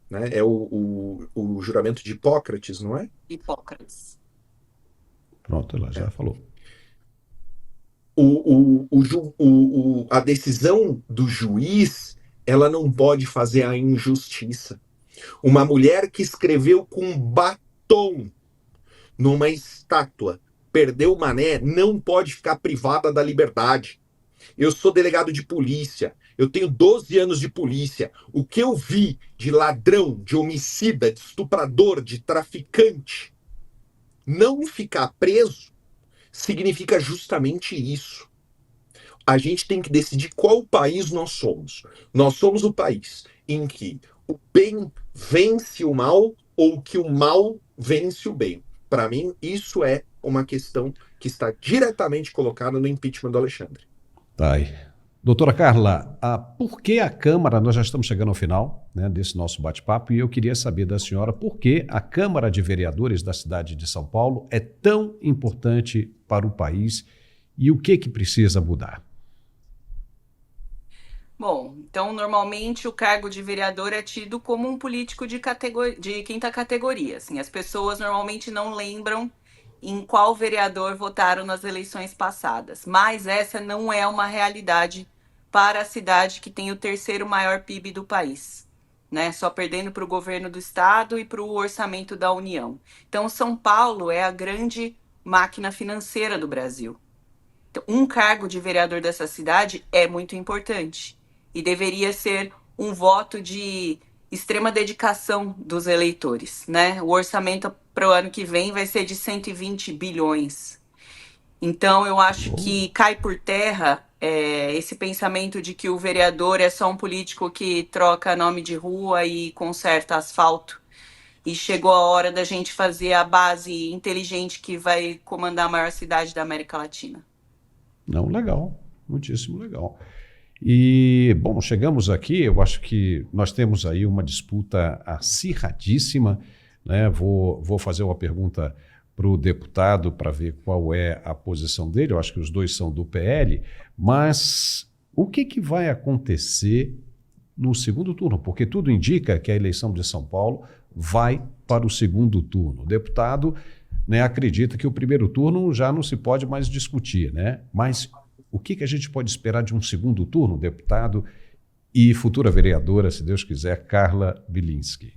Né? É o juramento de Hipócrates, não é? Hipócrates. Pronto, ela já falou. A decisão do juiz, ela não pode fazer a injustiça. Uma mulher que escreveu com batom numa estátua, perdeu o mané, não pode ficar privada da liberdade. Eu sou delegado de polícia, eu tenho 12 anos de polícia. O que eu vi de ladrão, de homicida, de estuprador, de traficante não ficar preso significa justamente isso. A gente tem que decidir qual país nós somos. Nós somos o país em que o bem vence o mal ou que o mal vence o bem. Para mim, isso é uma questão que está diretamente colocada no impeachment do Alexandre. Tá aí. Doutora Carla, por que a Câmara, nós já estamos chegando ao final, né, desse nosso bate-papo, e eu queria saber da senhora por que a Câmara de Vereadores da cidade de São Paulo é tão importante para o país e o que precisa mudar? Bom, então normalmente o cargo de vereador é tido como um político de quinta categoria. Assim, as pessoas normalmente não lembram em qual vereador votaram nas eleições passadas, mas essa não é uma realidade para a cidade que tem o terceiro maior PIB do país, né? Só perdendo para o governo do estado e para o orçamento da União. Então, São Paulo é a grande máquina financeira do Brasil. Então, um cargo de vereador dessa cidade é muito importante e deveria ser um voto de extrema dedicação dos eleitores, né? O orçamento para o ano que vem vai ser de 120 bilhões. Então, eu acho que cai por terra esse pensamento de que o vereador é só um político que troca nome de rua e conserta asfalto. E chegou a hora da gente fazer a base inteligente que vai comandar a maior cidade da América Latina. Não, legal, muitíssimo legal. E, bom, chegamos aqui, eu acho que nós temos aí uma disputa acirradíssima, né? Vou fazer uma pergunta para o deputado para ver qual é a posição dele, eu acho que os dois são do PL, mas o que vai acontecer no segundo turno? Porque tudo indica que a eleição de São Paulo vai para o segundo turno. O deputado, né, acredita que o primeiro turno já não se pode mais discutir, né? Mas o que a gente pode esperar de um segundo turno, deputado e futura vereadora, se Deus quiser, Carla Bilinski?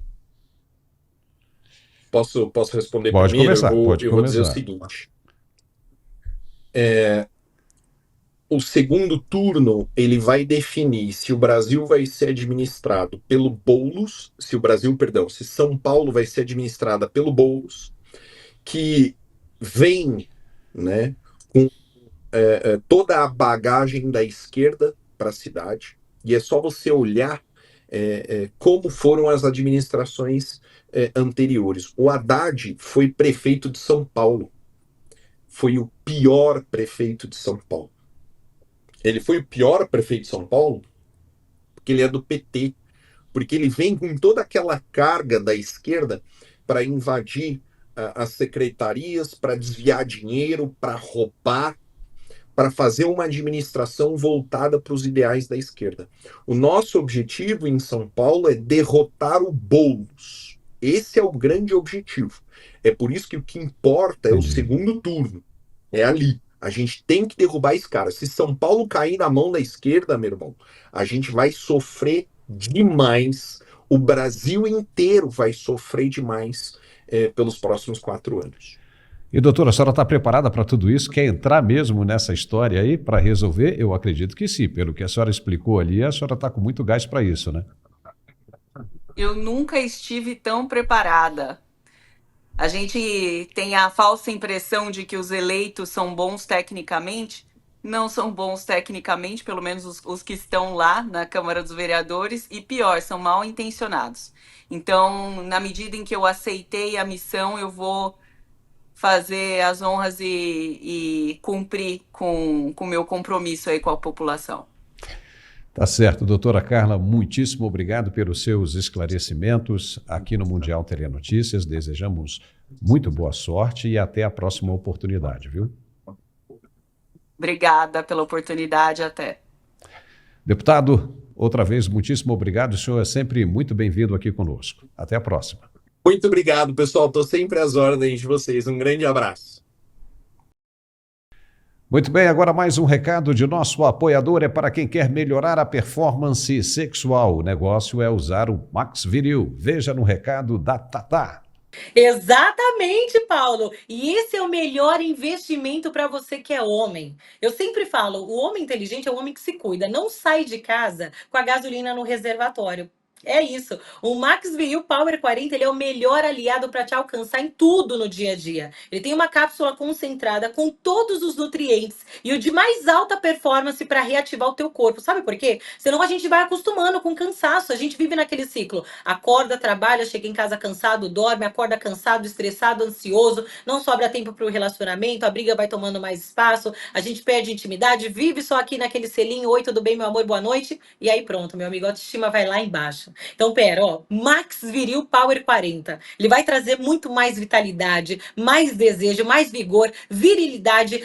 Posso responder pode primeiro? Começar, Eu vou dizer o seguinte. O segundo turno, ele vai definir se o Brasil vai ser administrado pelo Boulos, se São Paulo vai ser administrada pelo Boulos, que vem, né, com toda a bagagem da esquerda para a cidade, e é só você olhar como foram as administrações anteriores. O Haddad foi prefeito de São Paulo, foi o pior prefeito de São Paulo. Ele foi o pior prefeito de São Paulo porque ele é do PT, porque ele vem com toda aquela carga da esquerda para invadir as secretarias, para desviar dinheiro, para roubar, para fazer uma administração voltada para os ideais da esquerda. O nosso objetivo em São Paulo é derrotar o Boulos. Esse é o grande objetivo. É por isso que o que importa é o segundo turno. É ali. A gente tem que derrubar esse cara. Se São Paulo cair na mão da esquerda, meu irmão, a gente vai sofrer demais. O Brasil inteiro vai sofrer demais pelos próximos 4 anos. E doutora, a senhora está preparada para tudo isso? Quer entrar mesmo nessa história aí para resolver? Eu acredito que sim. Pelo que a senhora explicou ali, a senhora está com muito gás para isso, né? Eu nunca estive tão preparada. A gente tem a falsa impressão de que os eleitos são bons tecnicamente. Não são bons tecnicamente, pelo menos os que estão lá na Câmara dos Vereadores, e pior, são mal intencionados. Então, na medida em que eu aceitei a missão, eu vou fazer as honras e cumprir com o meu compromisso aí com a população. Tá certo, doutora Carla, muitíssimo obrigado pelos seus esclarecimentos aqui no Mundial Telenotícias. Desejamos muito boa sorte e até a próxima oportunidade, viu? Obrigada pela oportunidade, até. Deputado, outra vez, muitíssimo obrigado. O senhor é sempre muito bem-vindo aqui conosco. Até a próxima. Muito obrigado, pessoal. Estou sempre às ordens de vocês. Um grande abraço. Muito bem, agora mais um recado de nosso apoiador, é para quem quer melhorar a performance sexual. O negócio é usar o Max Viril. Veja no recado da Tatá. Exatamente, Paulo. E esse é o melhor investimento para você que é homem. Eu sempre falo, o homem inteligente é o homem que se cuida, não sai de casa com a gasolina no reservatório. É isso. O Max Viril Power 40, ele é o melhor aliado para te alcançar em tudo no dia a dia. Ele tem uma cápsula concentrada com todos os nutrientes e o de mais alta performance para reativar o teu corpo. Sabe por quê? Senão a gente vai acostumando com cansaço. A gente vive naquele ciclo. Acorda, trabalha, chega em casa cansado, dorme, acorda cansado, estressado, ansioso, não sobra tempo para o relacionamento, a briga vai tomando mais espaço, a gente perde intimidade, vive só aqui naquele selinho, oi, tudo bem, meu amor, boa noite, e aí pronto, meu amigo, a autoestima vai lá embaixo. Então, pera, ó, Max Viril Power 40. Ele vai trazer muito mais vitalidade, mais desejo, mais vigor, virilidade,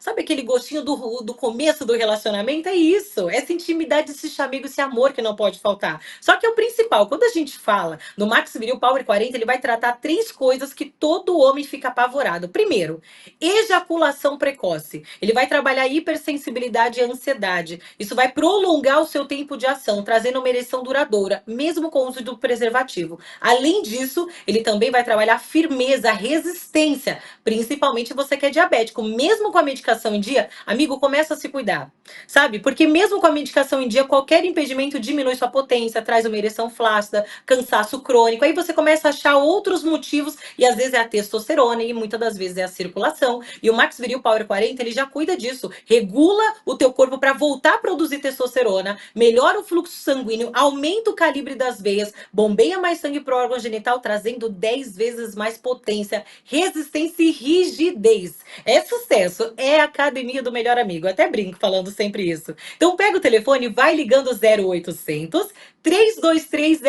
sabe aquele gostinho do começo do relacionamento? É isso, essa intimidade, esse chamego, esse amor que não pode faltar. Só que é o principal, quando a gente fala no Max Viril Power 40, ele vai tratar 3 coisas que todo homem fica apavorado. Primeiro, ejaculação precoce. Ele vai trabalhar hipersensibilidade e ansiedade. Isso vai prolongar o seu tempo de ação, trazendo uma ereção duradoura, mesmo com o uso do preservativo. Além disso, ele também vai trabalhar firmeza, resistência, principalmente você que é diabético. Mesmo com a medicação em dia, amigo, começa a se cuidar, sabe? Porque mesmo com a medicação em dia, qualquer impedimento diminui sua potência, traz uma ereção flácida, cansaço crônico, aí você começa a achar outros motivos, e às vezes é a testosterona, e muitas das vezes é a circulação, e o Max Viril Power 40, ele já cuida disso, regula o teu corpo para voltar a produzir testosterona, melhora o fluxo sanguíneo, aumenta o calibre das veias, bombeia mais sangue para o órgão genital, trazendo 10 vezes mais potência, resistência e rigidez. É sucesso, é a academia do melhor amigo. Eu até brinco falando sempre isso. Então pega o telefone e vai ligando 0800 323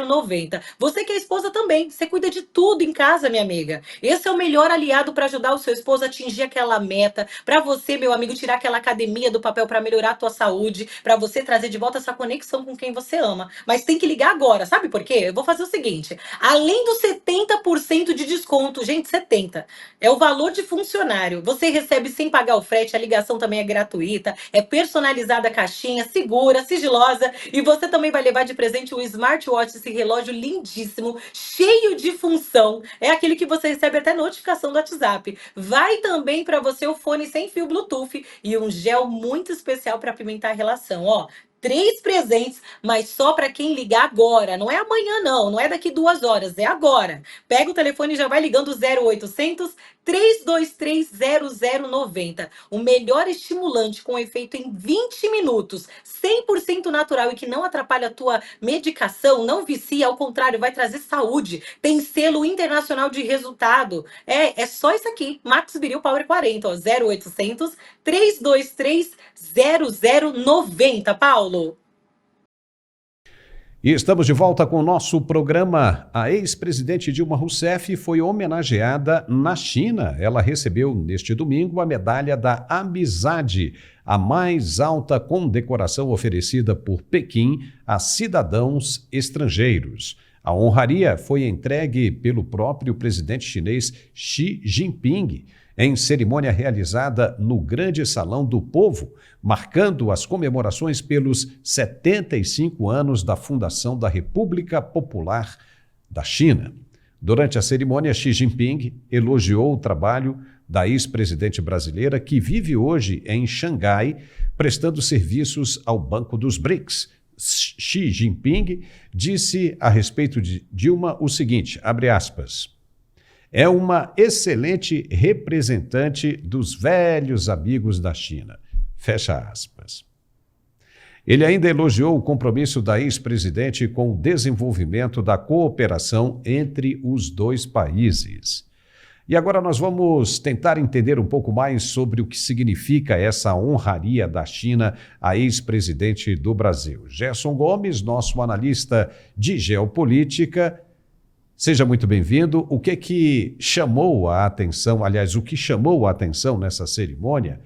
0090. Você que é esposa também, você cuida de tudo em casa, minha amiga. Esse é o melhor aliado para ajudar o seu esposo a atingir aquela meta, para você, meu amigo, tirar aquela academia do papel para melhorar a tua saúde, para você trazer de volta essa conexão com quem você ama. Mas tem que ligar agora, sabe por quê? Eu vou fazer o seguinte, além do 70% de desconto, gente, 70%, é o valor de funcionário, você recebe sem pagar o frete, a ligação também é gratuita, é personalizada a caixinha, segura, sigilosa, e você também vai levar de presente o smartwatch, esse relógio lindíssimo, cheio de função, é aquele que você recebe até notificação do WhatsApp. Vai também para você o fone sem fio Bluetooth e um gel muito especial para apimentar a relação, ó. 3 presentes, mas só para quem ligar agora. Não é amanhã, não é daqui 2 horas, é agora. Pega o telefone e já vai ligando 0800 323 0090. O melhor estimulante com efeito em 20 minutos, 100% natural e que não atrapalha a tua medicação, não vicia, ao contrário, vai trazer saúde. Tem selo internacional de resultado. É só isso aqui, Max Viril Power 40, ó, 0800 323 0090, Paulo. E estamos de volta com o nosso programa. A ex-presidente Dilma Rousseff foi homenageada na China. Ela recebeu neste domingo a medalha da Amizade, a mais alta condecoração oferecida por Pequim a cidadãos estrangeiros. A honraria foi entregue pelo próprio presidente chinês Xi Jinping, em cerimônia realizada no Grande Salão do Povo, marcando as comemorações pelos 75 anos da fundação da República Popular da China. Durante a cerimônia, Xi Jinping elogiou o trabalho da ex-presidente brasileira que vive hoje em Xangai, prestando serviços ao Banco dos BRICS. Xi Jinping disse a respeito de Dilma o seguinte, abre aspas, é uma excelente representante dos velhos amigos da China, fecha aspas. Ele ainda elogiou o compromisso da ex-presidente com o desenvolvimento da cooperação entre os dois países. E agora nós vamos tentar entender um pouco mais sobre o que significa essa honraria da China à ex-presidente do Brasil. Gerson Gomes, nosso analista de geopolítica, seja muito bem-vindo. O que chamou a atenção, aliás, o que chamou a atenção nessa cerimônia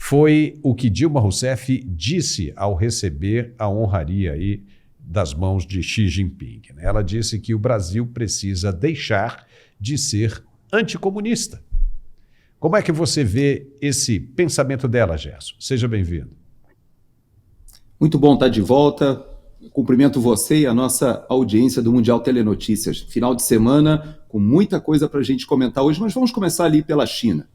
foi o que Dilma Rousseff disse ao receber a honraria aí das mãos de Xi Jinping. Ela disse que o Brasil precisa deixar de ser anticomunista. Como é que você vê esse pensamento dela, Gerson? Seja bem-vindo. Muito bom estar de volta. Cumprimento você e a nossa audiência do Mundial Telenotícias. Final de semana com muita coisa para a gente comentar hoje, mas vamos começar ali pela China.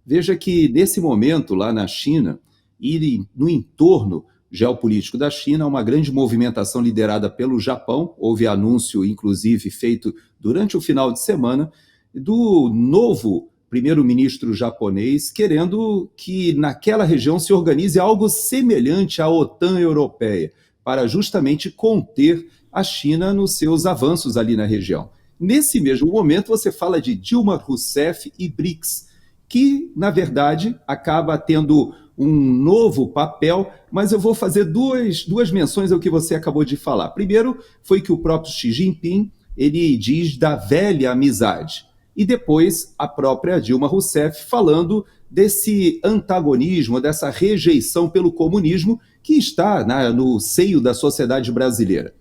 Veja que, nesse momento, lá na China, e no entorno geopolítico da China, há uma grande movimentação liderada pelo Japão. Houve anúncio, inclusive, feito durante o final de semana, do novo primeiro-ministro japonês, querendo que naquela região se organize algo semelhante à OTAN europeia, para justamente conter a China nos seus avanços ali na região. Nesse mesmo momento, você fala de Dilma Rousseff e BRICS, que, na verdade, acaba tendo um novo papel, mas eu vou fazer duas menções ao que você acabou de falar. Primeiro, foi que o próprio Xi Jinping, ele diz da velha amizade. E depois, a própria Dilma Rousseff falando desse antagonismo, dessa rejeição pelo comunismo que está no seio da sociedade brasileira.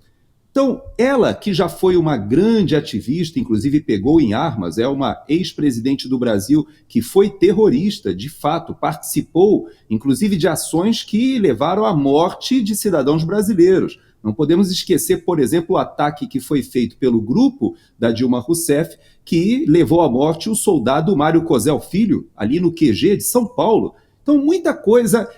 Então, ela, que já foi uma grande ativista, inclusive pegou em armas, é uma ex-presidente do Brasil que foi terrorista, de fato, participou, inclusive, de ações que levaram à morte de cidadãos brasileiros. Não podemos esquecer, por exemplo, o ataque que foi feito pelo grupo da Dilma Rousseff, que levou à morte o soldado Mário Cosel Filho, ali no QG de São Paulo. Então, muita coisa,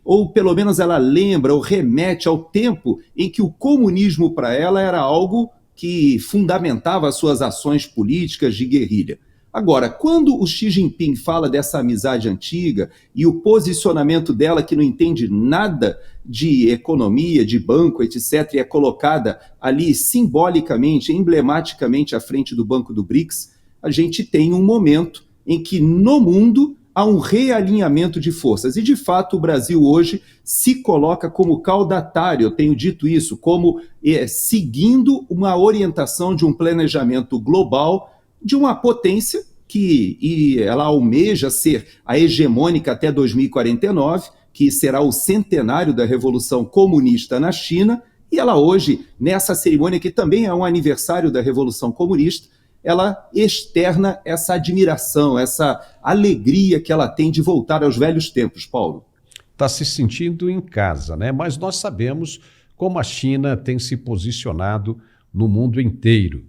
ou pelo menos ela lembra ou remete ao tempo em que o comunismo para ela era algo que fundamentava as suas ações políticas de guerrilha. Agora, quando o Xi Jinping fala dessa amizade antiga e o posicionamento dela que não entende nada de economia, de banco, etc., e é colocada ali simbolicamente, emblematicamente à frente do Banco do BRICS, a gente tem um momento em que no mundo há um realinhamento de forças. E, de fato, o Brasil hoje se coloca como caudatário, eu tenho dito isso, como seguindo uma orientação de um planejamento global de uma potência que ela almeja ser a hegemônica até 2049, que será o centenário da Revolução Comunista na China, e ela hoje, nessa cerimônia, que também é um aniversário da Revolução Comunista, ela externa essa admiração, essa alegria que ela tem de voltar aos velhos tempos, Paulo. Está se sentindo em casa, né? Mas nós sabemos como a China tem se posicionado no mundo inteiro.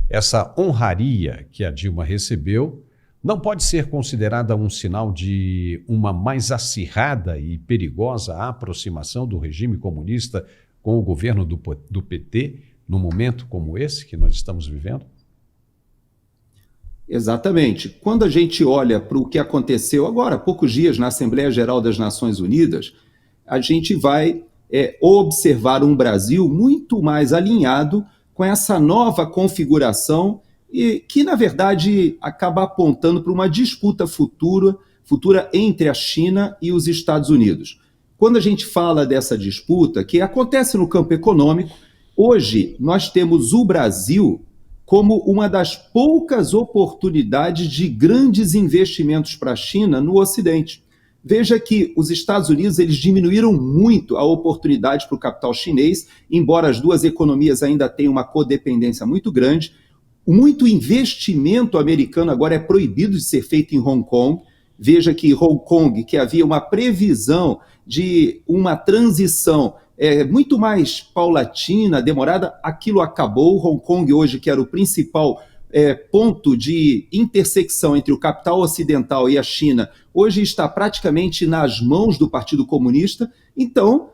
Essa honraria que a Dilma recebeu não pode ser considerada um sinal de uma mais acirrada e perigosa aproximação do regime comunista com o governo do PT, num momento como esse que nós estamos vivendo? Exatamente. Quando a gente olha para o que aconteceu agora, há poucos dias, na Assembleia Geral das Nações Unidas, a gente vai observar um Brasil muito mais alinhado com essa nova configuração e que, na verdade, acaba apontando para uma disputa futura entre a China e os Estados Unidos. Quando a gente fala dessa disputa, que acontece no campo econômico, hoje nós temos o Brasil como uma das poucas oportunidades de grandes investimentos para a China no Ocidente. Veja que os Estados Unidos eles diminuíram muito a oportunidade para o capital chinês, embora as duas economias ainda tenham uma codependência muito grande. Muito investimento americano agora é proibido de ser feito em Hong Kong. Veja que Hong Kong, que havia uma previsão de uma transição muito mais paulatina, demorada, aquilo acabou. Hong Kong hoje, que era o principal ponto de intersecção entre o capital ocidental e a China, hoje está praticamente nas mãos do Partido Comunista. Então,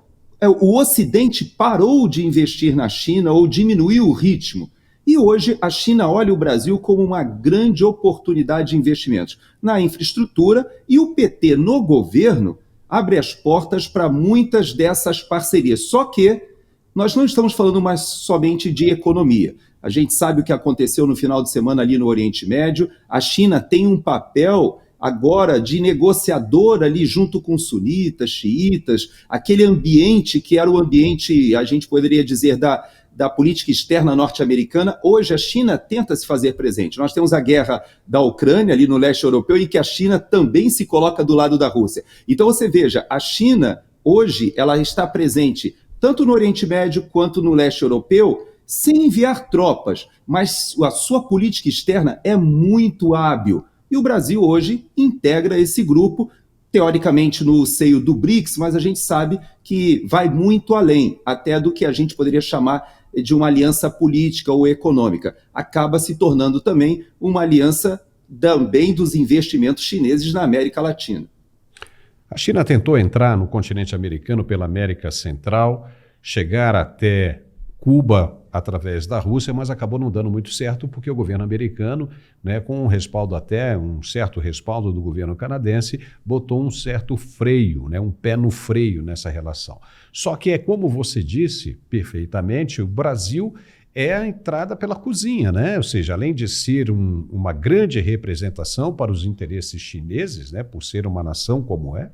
o Ocidente parou de investir na China ou diminuiu o ritmo. E hoje a China olha o Brasil como uma grande oportunidade de investimentos na infraestrutura, e o PT no governo abre as portas para muitas dessas parcerias. Só que nós não estamos falando mais somente de economia. A gente sabe o que aconteceu no final de semana ali no Oriente Médio. A China tem um papel agora de negociador ali junto com sunitas, xiitas, aquele ambiente que era o ambiente, a gente poderia dizer, da política externa norte-americana. Hoje a China tenta se fazer presente. Nós temos a guerra da Ucrânia ali no leste europeu, em que a China também se coloca do lado da Rússia. Então você veja, a China hoje ela está presente tanto no Oriente Médio quanto no leste europeu, sem enviar tropas, mas a sua política externa é muito hábil. E o Brasil hoje integra esse grupo, teoricamente no seio do BRICS, mas a gente sabe que vai muito além, até do que a gente poderia chamar de uma aliança política ou econômica. Acaba se tornando também uma aliança também dos investimentos chineses na América Latina. A China tentou entrar no continente americano pela América Central, chegar até Cuba através da Rússia, mas acabou não dando muito certo porque o governo americano, com um respaldo, até um certo respaldo do governo canadense, botou um certo freio, um pé no freio nessa relação. Só que é como você disse perfeitamente, o Brasil é a entrada pela cozinha, Ou seja, além de ser uma grande representação para os interesses chineses, por ser uma nação como é,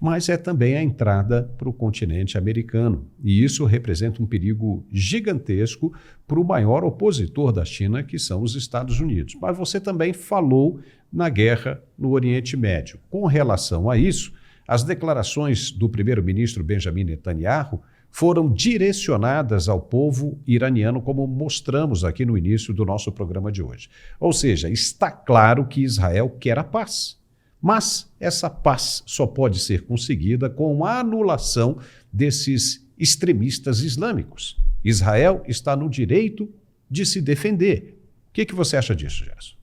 mas é também a entrada para o continente americano. E isso representa um perigo gigantesco para o maior opositor da China, que são os Estados Unidos. Mas você também falou na guerra no Oriente Médio. Com relação a isso, as declarações do primeiro-ministro Benjamin Netanyahu foram direcionadas ao povo iraniano, como mostramos aqui no início do nosso programa de hoje. Ou seja, está claro que Israel quer a paz. Mas essa paz só pode ser conseguida com a anulação desses extremistas islâmicos. Israel está no direito de se defender. O que você acha disso, Gerson?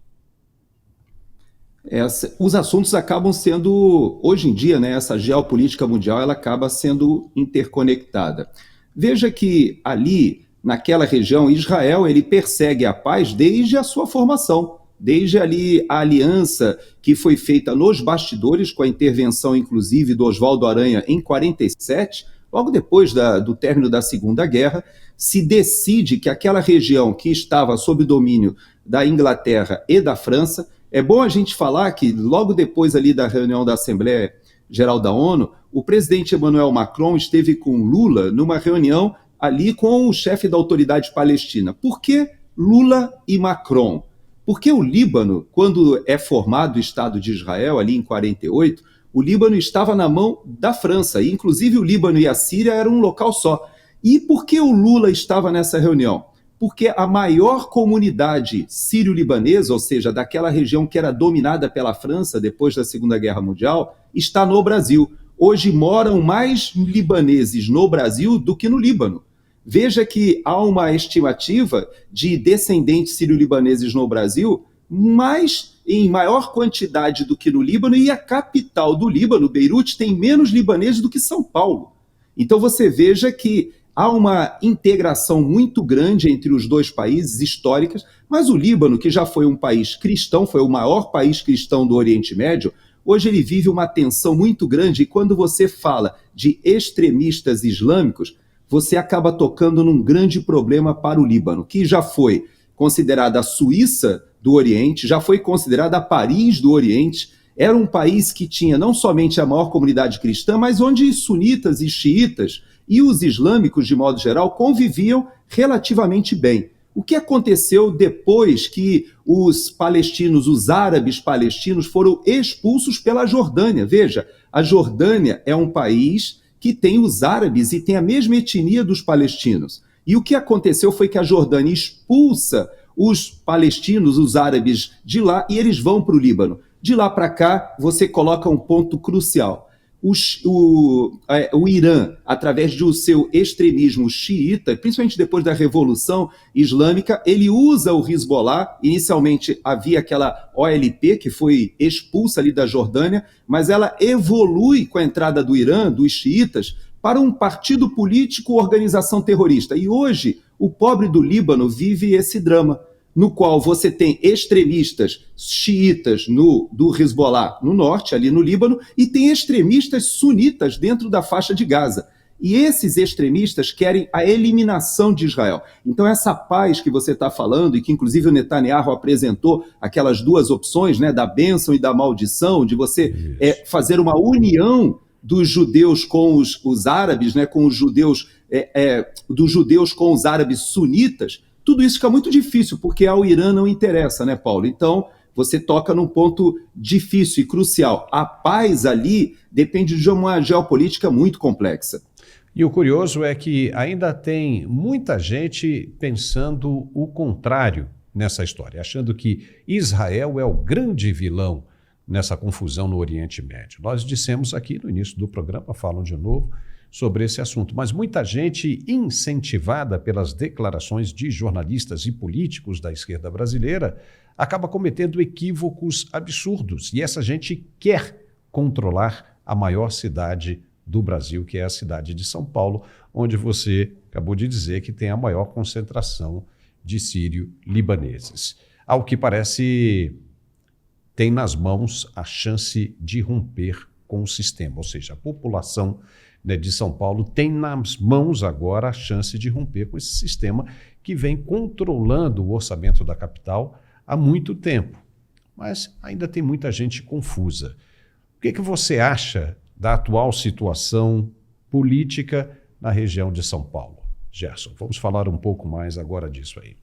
Os assuntos acabam sendo, hoje em dia, essa geopolítica mundial ela acaba sendo interconectada. Veja que ali, naquela região, Israel ele persegue a paz desde a sua formação. Desde ali a aliança que foi feita nos bastidores, com a intervenção inclusive do Oswaldo Aranha em 47, logo depois do término da Segunda Guerra, se decide que aquela região que estava sob domínio da Inglaterra e da França, é bom a gente falar que logo depois ali da reunião da Assembleia Geral da ONU, o presidente Emmanuel Macron esteve com Lula numa reunião ali com o chefe da autoridade palestina. Por que Lula e Macron? Porque o Líbano, quando é formado o Estado de Israel, ali em 48, o Líbano estava na mão da França, e inclusive o Líbano e a Síria eram um local só. E por que o Lula estava nessa reunião? Porque a maior comunidade sírio-libanesa, ou seja, daquela região que era dominada pela França depois da Segunda Guerra Mundial, está no Brasil. Hoje moram mais libaneses no Brasil do que no Líbano. Veja que há uma estimativa de descendentes sírio-libaneses no Brasil, mas em maior quantidade do que no Líbano, e a capital do Líbano, Beirute, tem menos libaneses do que São Paulo. Então você veja que há uma integração muito grande entre os dois países, históricas, mas o Líbano, que já foi um país cristão, foi o maior país cristão do Oriente Médio, hoje ele vive uma tensão muito grande, e quando você fala de extremistas islâmicos, você acaba tocando num grande problema para o Líbano, que já foi considerada a Suíça do Oriente, já foi considerada a Paris do Oriente. Era um país que tinha não somente a maior comunidade cristã, mas onde sunitas e xiitas e os islâmicos, de modo geral, conviviam relativamente bem. O que aconteceu depois que os palestinos, os árabes palestinos, foram expulsos pela Jordânia? Veja, a Jordânia é um país que tem os árabes e tem a mesma etnia dos palestinos. E o que aconteceu foi que a Jordânia expulsa os palestinos, os árabes de lá, e eles vão para o Líbano. De lá para cá, você coloca um ponto crucial. O Irã, através do seu extremismo xiita, principalmente depois da Revolução Islâmica, ele usa o Hezbollah. Inicialmente havia aquela OLP que foi expulsa ali da Jordânia, mas ela evolui com a entrada do Irã, dos xiitas, para um partido político, organização terrorista. E hoje, o pobre do Líbano vive esse drama, no qual você tem extremistas xiitas do Hezbollah no norte, ali no Líbano, e tem extremistas sunitas dentro da faixa de Gaza. E esses extremistas querem a eliminação de Israel. Então essa paz que você está falando, e que inclusive o Netanyahu apresentou aquelas duas opções, né, da bênção e da maldição, de você fazer uma união dos judeus com os árabes, né, com os judeus, dos judeus com os árabes sunitas, tudo isso fica muito difícil, porque ao Irã não interessa, né, Paulo? Então, você toca num ponto difícil e crucial. A paz ali depende de uma geopolítica muito complexa. E o curioso é que ainda tem muita gente pensando o contrário nessa história, achando que Israel é o grande vilão nessa confusão no Oriente Médio. Nós dissemos aqui no início do programa, falam de novo, sobre esse assunto, mas muita gente incentivada pelas declarações de jornalistas e políticos da esquerda brasileira acaba cometendo equívocos absurdos, e essa gente quer controlar a maior cidade do Brasil, que é a cidade de São Paulo, onde você acabou de dizer que tem a maior concentração de sírio-libaneses. Ao que parece, tem nas mãos a chance de romper com o sistema, ou seja, a população de São Paulo tem nas mãos agora a chance de romper com esse sistema que vem controlando o orçamento da capital há muito tempo. Mas ainda tem muita gente confusa. O que você acha da atual situação política na região de São Paulo? Gerson, vamos falar um pouco mais agora disso aí.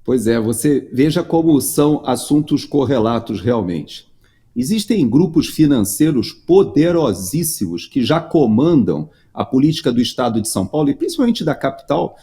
Pois é, você veja como são assuntos correlatos realmente. Existem grupos financeiros poderosíssimos que já comandam a política do estado de São Paulo e principalmente da capital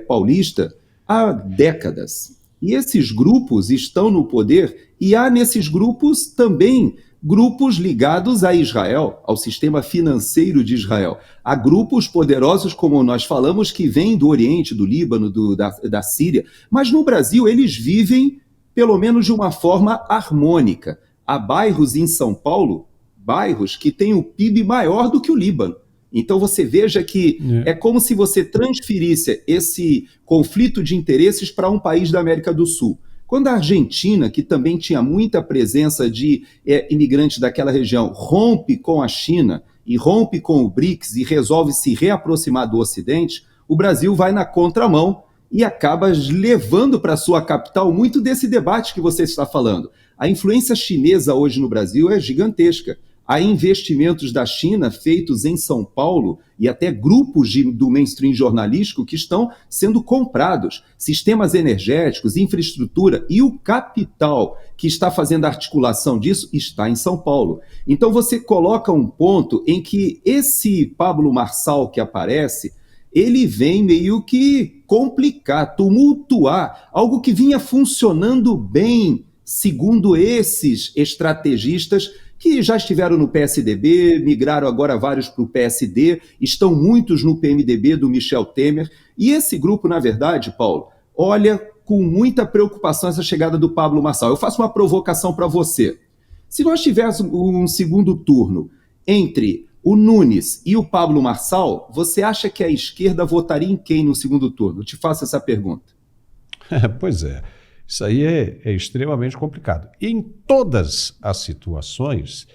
paulista há décadas. E esses grupos estão no poder e há nesses grupos também grupos ligados a Israel, ao sistema financeiro de Israel. Há grupos poderosos, como nós falamos, que vêm do Oriente, do Líbano, da Síria, mas no Brasil eles vivem pelo menos de uma forma harmônica. Há bairros em São Paulo, bairros que têm o PIB maior do que o Líbano. Então você veja que é como se você transferisse esse conflito de interesses para um país da América do Sul. Quando a Argentina, que também tinha muita presença de imigrantes daquela região, rompe com a China e rompe com o BRICS e resolve se reaproximar do Ocidente, o Brasil vai na contramão e acaba levando para sua capital muito desse debate que você está falando. A influência chinesa hoje no Brasil é gigantesca. Há investimentos da China feitos em São Paulo e até grupos do mainstream jornalístico que estão sendo comprados. Sistemas energéticos, infraestrutura e o capital que está fazendo a articulação disso está em São Paulo. Então você coloca um ponto em que esse Pablo Marçal que aparece, ele vem meio que complicar, tumultuar algo que vinha funcionando bem, segundo esses estrategistas que já estiveram no PSDB, migraram agora vários para o PSD, estão muitos no PMDB do Michel Temer. E esse grupo, na verdade, Paulo, olha com muita preocupação essa chegada do Pablo Marçal. Eu faço uma provocação para você. Se nós tivéssemos um segundo turno entre o Nunes e o Pablo Marçal, você acha que a esquerda votaria em quem no segundo turno? Eu te faço essa pergunta. Pois é. Isso aí é extremamente complicado. E em todas as situações,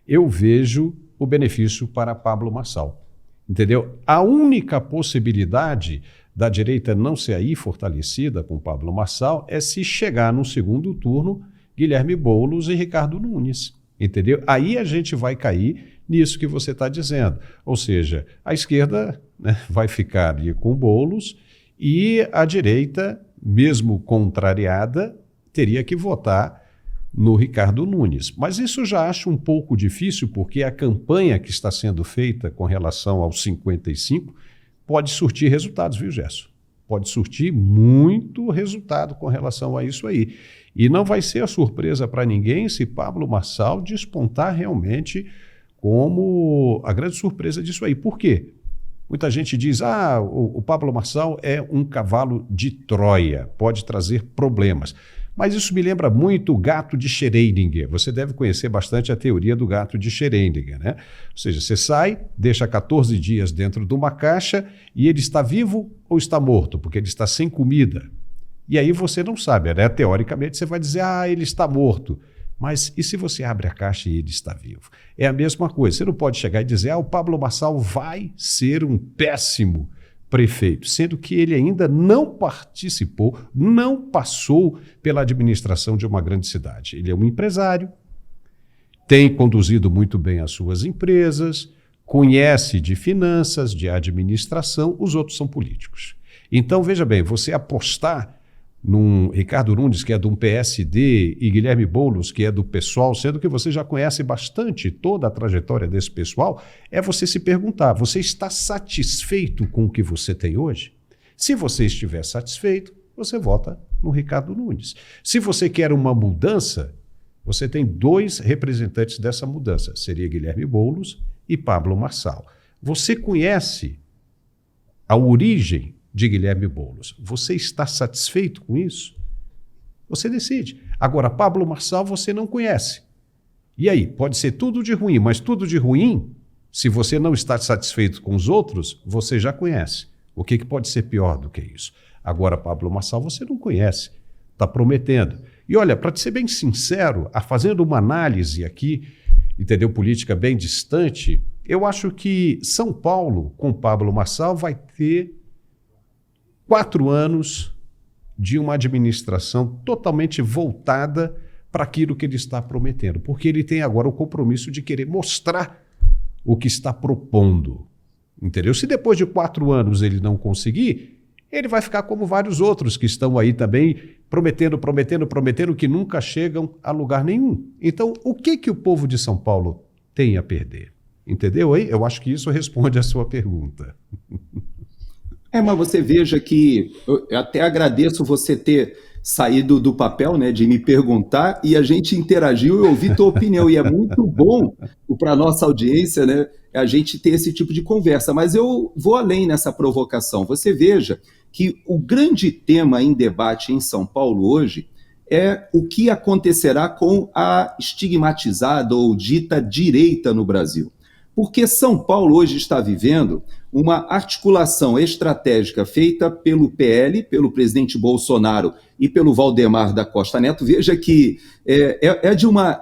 eu vejo o benefício para Pablo Marçal. Entendeu? A única possibilidade da direita não ser aí fortalecida com Pablo Marçal é se chegar no segundo turno Guilherme Boulos e Ricardo Nunes. Entendeu? Aí a gente vai cair nisso que você está dizendo. Ou seja, a esquerda, né, vai ficar ali com Boulos e a direita, mesmo contrariada, teria que votar no Ricardo Nunes. Mas isso já acho um pouco difícil, porque a campanha que está sendo feita com relação aos 55 pode surtir resultados, viu, Gerson? pode surtir muito resultado com relação a isso aí. E não vai ser a surpresa para ninguém se Pablo Marçal despontar realmente como a grande surpresa disso aí. Por quê? Muita gente diz, o Pablo Marçal é um cavalo de Troia, pode trazer problemas. Mas isso me lembra muito o gato de Schrödinger. Você deve conhecer bastante a teoria do gato de Schrödinger, né? Ou seja, você sai, deixa 14 dias dentro de uma caixa e ele está vivo ou está morto, porque ele está sem comida. E aí você não sabe, né? Teoricamente você vai dizer, ele está morto. Mas e se você abre a caixa e ele está vivo? É a mesma coisa. Você não pode chegar e dizer, o Pablo Marçal vai ser um péssimo prefeito, sendo que ele ainda não participou, não passou pela administração de uma grande cidade. Ele é um empresário, tem conduzido muito bem as suas empresas, conhece de finanças, de administração, os outros são políticos. Então, veja bem, você apostar num Ricardo Nunes, que é de um PSD, e Guilherme Boulos, que é do PSOL, sendo que você já conhece bastante toda a trajetória desse pessoal, é você se perguntar, você está satisfeito com o que você tem hoje? Se você estiver satisfeito, você vota no Ricardo Nunes. Se você quer uma mudança, você tem 2 representantes dessa mudança, seria Guilherme Boulos e Pablo Marçal. Você conhece a origem de Guilherme Boulos. Você está satisfeito com isso? Você decide. Agora, Pablo Marçal você não conhece. E aí, pode ser tudo de ruim, mas tudo de ruim, se você não está satisfeito com os outros, você já conhece. O que pode ser pior do que isso? Agora, Pablo Marçal você não conhece, está prometendo. E olha, para ser bem sincero, fazendo uma análise aqui, entendeu, política bem distante, eu acho que São Paulo, com Pablo Marçal, vai ter 4 anos de uma administração totalmente voltada para aquilo que ele está prometendo, porque ele tem agora o compromisso de querer mostrar o que está propondo, entendeu? Se depois de 4 anos ele não conseguir, ele vai ficar como vários outros que estão aí também prometendo, que nunca chegam a lugar nenhum. Então, o que o povo de São Paulo tem a perder? Entendeu aí? Eu acho que isso responde a sua pergunta. Mas você veja que eu até agradeço você ter saído do papel, né, de me perguntar, e a gente interagiu e ouvi tua opinião, e é muito bom para a nossa audiência, né, a gente ter esse tipo de conversa, mas eu vou além nessa provocação. Você veja que o grande tema em debate em São Paulo hoje é o que acontecerá com a estigmatizada ou dita direita no Brasil. Porque São Paulo hoje está vivendo uma articulação estratégica feita pelo PL, pelo presidente Bolsonaro e pelo Valdemar da Costa Neto. Veja que é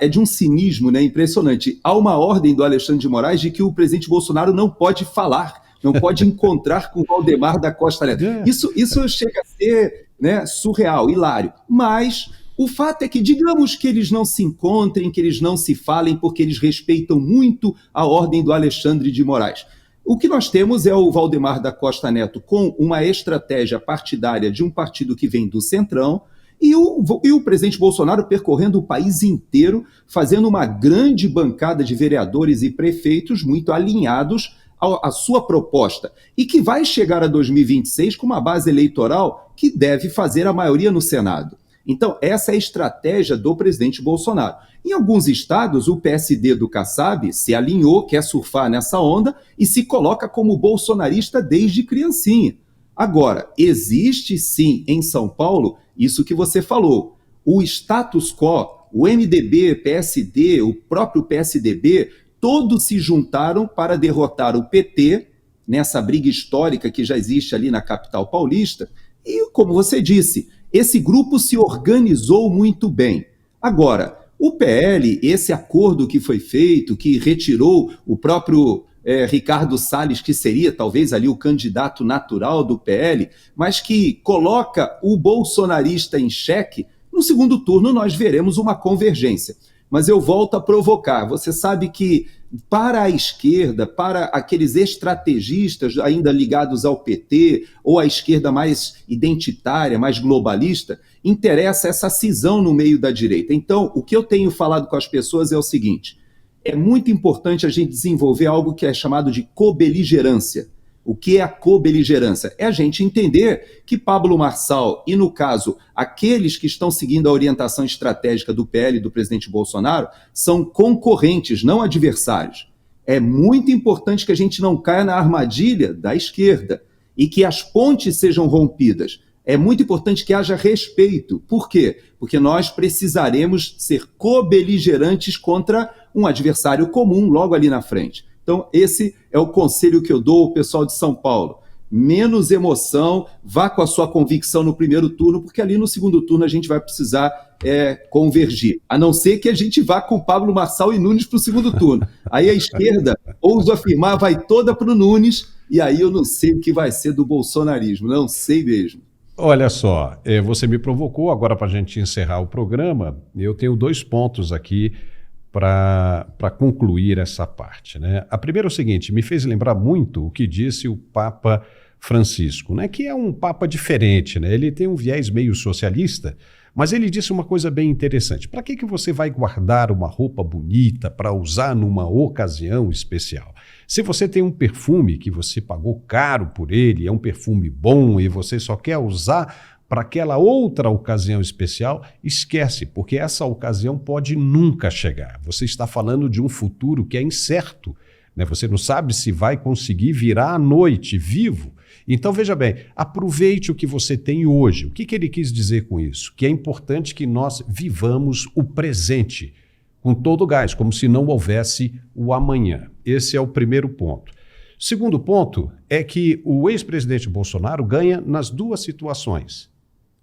de um cinismo, né, impressionante. Há uma ordem do Alexandre de Moraes de que o presidente Bolsonaro não pode falar, não pode encontrar com o Valdemar da Costa Neto. Isso chega a ser, né, surreal, hilário. Mas o fato é que, digamos que eles não se encontrem, que eles não se falem, porque eles respeitam muito a ordem do Alexandre de Moraes. O que nós temos é o Valdemar da Costa Neto com uma estratégia partidária de um partido que vem do Centrão e o presidente Bolsonaro percorrendo o país inteiro, fazendo uma grande bancada de vereadores e prefeitos muito alinhados à sua proposta e que vai chegar a 2026 com uma base eleitoral que deve fazer a maioria no Senado. Então, essa é a estratégia do presidente Bolsonaro. Em alguns estados, o PSD do Kassab se alinhou, quer surfar nessa onda e se coloca como bolsonarista desde criancinha. Agora, existe sim em São Paulo isso que você falou. O status quo, o MDB, PSD, o próprio PSDB, todos se juntaram para derrotar o PT nessa briga histórica que já existe ali na capital paulista. E, como você disse, esse grupo se organizou muito bem. Agora, o PL, esse acordo que foi feito, que retirou o próprio Ricardo Salles, que seria talvez ali o candidato natural do PL, mas que coloca o bolsonarista em xeque, no segundo turno nós veremos uma convergência. Mas eu volto a provocar. Você sabe que para a esquerda, para aqueles estrategistas ainda ligados ao PT, ou à esquerda mais identitária, mais globalista, interessa essa cisão no meio da direita. Então, o que eu tenho falado com as pessoas é o seguinte: é muito importante a gente desenvolver algo que é chamado de cobeligerância. O que é a cobeligerância? É a gente entender que Pablo Marçal e, no caso, aqueles que estão seguindo a orientação estratégica do PL e do presidente Bolsonaro são concorrentes, não adversários. É muito importante que a gente não caia na armadilha da esquerda e que as pontes sejam rompidas. É muito importante que haja respeito. Por quê? Porque nós precisaremos ser cobeligerantes contra um adversário comum logo ali na frente. Então, esse é o conselho que eu dou ao pessoal de São Paulo. Menos emoção, vá com a sua convicção no primeiro turno, porque ali no segundo turno a gente vai precisar convergir. A não ser que a gente vá com Pablo Marçal e Nunes para o segundo turno. Aí a esquerda, ouso afirmar, vai toda para o Nunes, e aí eu não sei o que vai ser do bolsonarismo, não sei mesmo. Olha só, você me provocou agora para a gente encerrar o programa. Eu tenho 2 pontos aqui para concluir essa parte, né? A primeira é o seguinte, me fez lembrar muito o que disse o Papa Francisco, né? Que é um Papa diferente, né? Ele tem um viés meio socialista, mas ele disse uma coisa bem interessante. Para que você vai guardar uma roupa bonita para usar numa ocasião especial? Se você tem um perfume que você pagou caro por ele, é um perfume bom e você só quer usar para aquela outra ocasião especial, esquece, porque essa ocasião pode nunca chegar. Você está falando de um futuro que é incerto, né? Você não sabe se vai conseguir virar à noite vivo. Então, veja bem, aproveite o que você tem hoje. O que ele quis dizer com isso? Que é importante que nós vivamos o presente com todo o gás, como se não houvesse o amanhã. Esse é o primeiro ponto. Segundo ponto é que o ex-presidente Bolsonaro ganha nas 2 situações.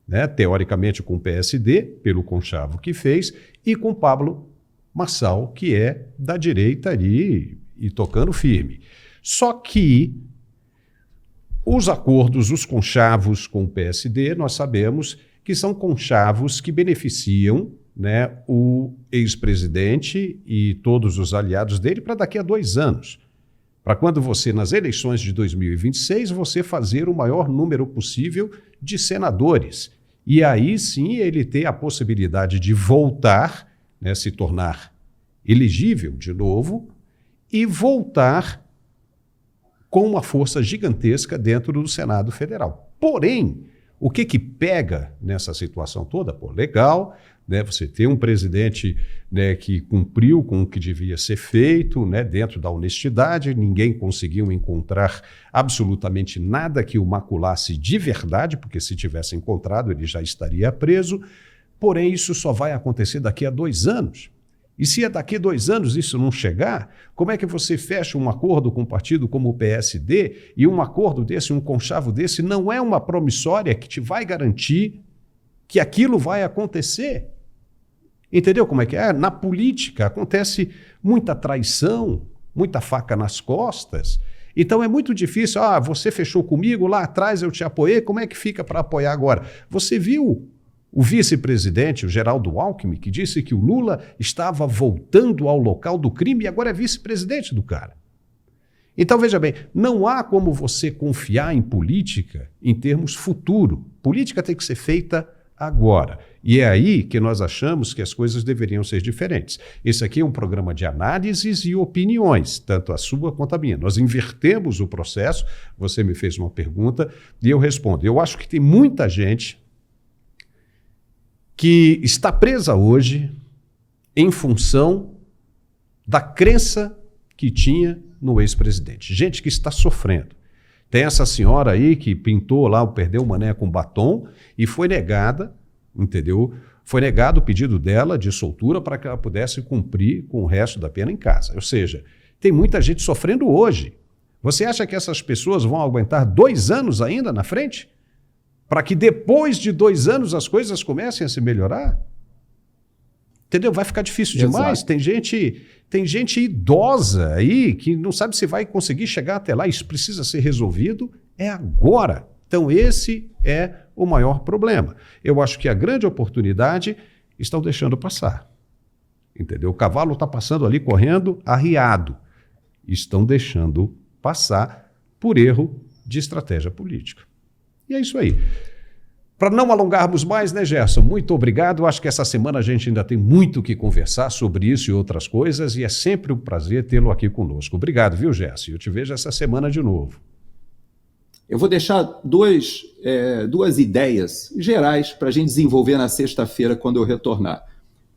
Né, teoricamente com o PSD, pelo conchavo que fez, e com Pablo Marçal, que é da direita ali e tocando firme. Só que os acordos, os conchavos com o PSD, nós sabemos que são conchavos que beneficiam, né, o ex-presidente e todos os aliados dele para daqui a 2 anos. Para quando você, nas eleições de 2026, você fazer o maior número possível de senadores. E aí sim ele ter a possibilidade de voltar, né, se tornar elegível de novo e voltar com uma força gigantesca dentro do Senado Federal. Porém, o que pega nessa situação toda? Pô, legal, né, você ter um presidente, né, que cumpriu com o que devia ser feito, né, dentro da honestidade, ninguém conseguiu encontrar absolutamente nada que o maculasse de verdade, porque se tivesse encontrado ele já estaria preso, porém isso só vai acontecer daqui a 2 anos. E se daqui a 2 anos isso não chegar, como é que você fecha um acordo com um partido como o PSD e um acordo desse, um conchavo desse, não é uma promissória que te vai garantir que aquilo vai acontecer? Entendeu como é que é? Na política acontece muita traição, muita faca nas costas. Então é muito difícil, você fechou comigo, lá atrás eu te apoiei, como é que fica para apoiar agora? Você viu o vice-presidente, o Geraldo Alckmin, que disse que o Lula estava voltando ao local do crime e agora é vice-presidente do cara. Então, veja bem, não há como você confiar em política em termos futuro. Política tem que ser feita agora. E é aí que nós achamos que as coisas deveriam ser diferentes. Esse aqui é um programa de análises e opiniões, tanto a sua quanto a minha. Nós invertemos o processo, você me fez uma pergunta e eu respondo. Eu acho que tem muita gente que está presa hoje em função da crença que tinha no ex-presidente. Gente que está sofrendo. Tem essa senhora aí que pintou lá, perdeu o mané com batom e foi negada, entendeu? Foi negado o pedido dela de soltura para que ela pudesse cumprir com o resto da pena em casa. Ou seja, tem muita gente sofrendo hoje. Você acha que essas pessoas vão aguentar 2 anos ainda na frente? Para que depois de 2 anos as coisas comecem a se melhorar? Entendeu? Vai ficar difícil demais. Tem gente idosa aí que não sabe se vai conseguir chegar até lá. Isso precisa ser resolvido agora. Então esse é o maior problema. Eu acho que a grande oportunidade estão deixando passar. Entendeu? O cavalo está passando ali correndo arriado. Estão deixando passar por erro de estratégia política. E é isso aí. Para não alongarmos mais, né, Gerson? Muito obrigado. Acho que essa semana a gente ainda tem muito o que conversar sobre isso e outras coisas e é sempre um prazer tê-lo aqui conosco. Obrigado, viu, Gerson? Eu te vejo essa semana de novo. Eu vou deixar duas ideias gerais para a gente desenvolver na sexta-feira, quando eu retornar.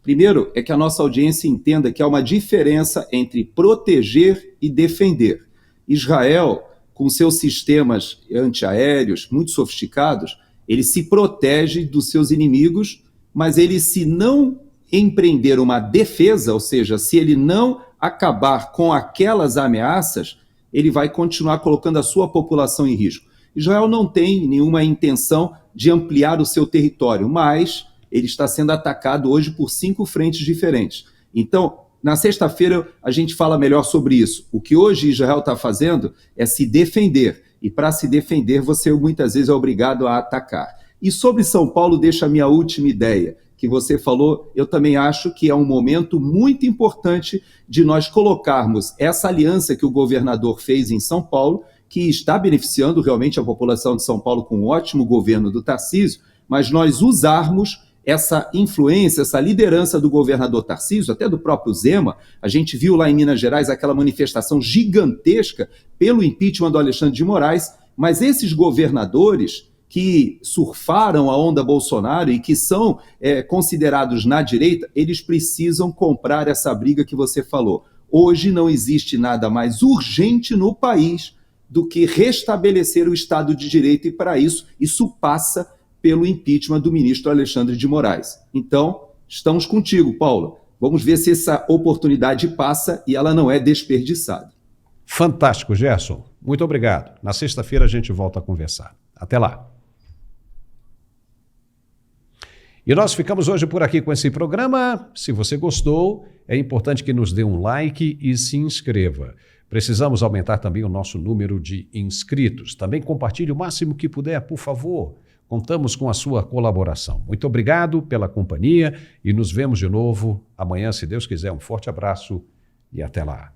Primeiro, é que a nossa audiência entenda que há uma diferença entre proteger e defender. Israel, com seus sistemas antiaéreos muito sofisticados, ele se protege dos seus inimigos, mas ele, se não empreender uma defesa, ou seja, se ele não acabar com aquelas ameaças, ele vai continuar colocando a sua população em risco. Israel não tem nenhuma intenção de ampliar o seu território, mas ele está sendo atacado hoje por 5 frentes diferentes. Então, na sexta-feira, a gente fala melhor sobre isso. O que hoje Israel está fazendo é se defender, e para se defender, você muitas vezes é obrigado a atacar. E sobre São Paulo, deixa a minha última ideia, que você falou. Eu também acho que é um momento muito importante de nós colocarmos essa aliança que o governador fez em São Paulo, que está beneficiando realmente a população de São Paulo com um ótimo governo do Tarcísio, mas nós usarmos essa influência, essa liderança do governador Tarcísio, até do próprio Zema. A gente viu lá em Minas Gerais aquela manifestação gigantesca pelo impeachment do Alexandre de Moraes, mas esses governadores que surfaram a onda Bolsonaro e que são considerados na direita, eles precisam comprar essa briga que você falou. Hoje não existe nada mais urgente no país do que restabelecer o Estado de Direito, e para isso passa pelo impeachment do ministro Alexandre de Moraes. Então, estamos contigo, Paulo. Vamos ver se essa oportunidade passa e ela não é desperdiçada. Fantástico, Gerson. Muito obrigado. Na sexta-feira a gente volta a conversar. Até lá. E nós ficamos hoje por aqui com esse programa. Se você gostou, é importante que nos dê um like e se inscreva. Precisamos aumentar também o nosso número de inscritos. Também compartilhe o máximo que puder, por favor. Contamos com a sua colaboração. Muito obrigado pela companhia e nos vemos de novo amanhã, se Deus quiser. Um forte abraço e até lá.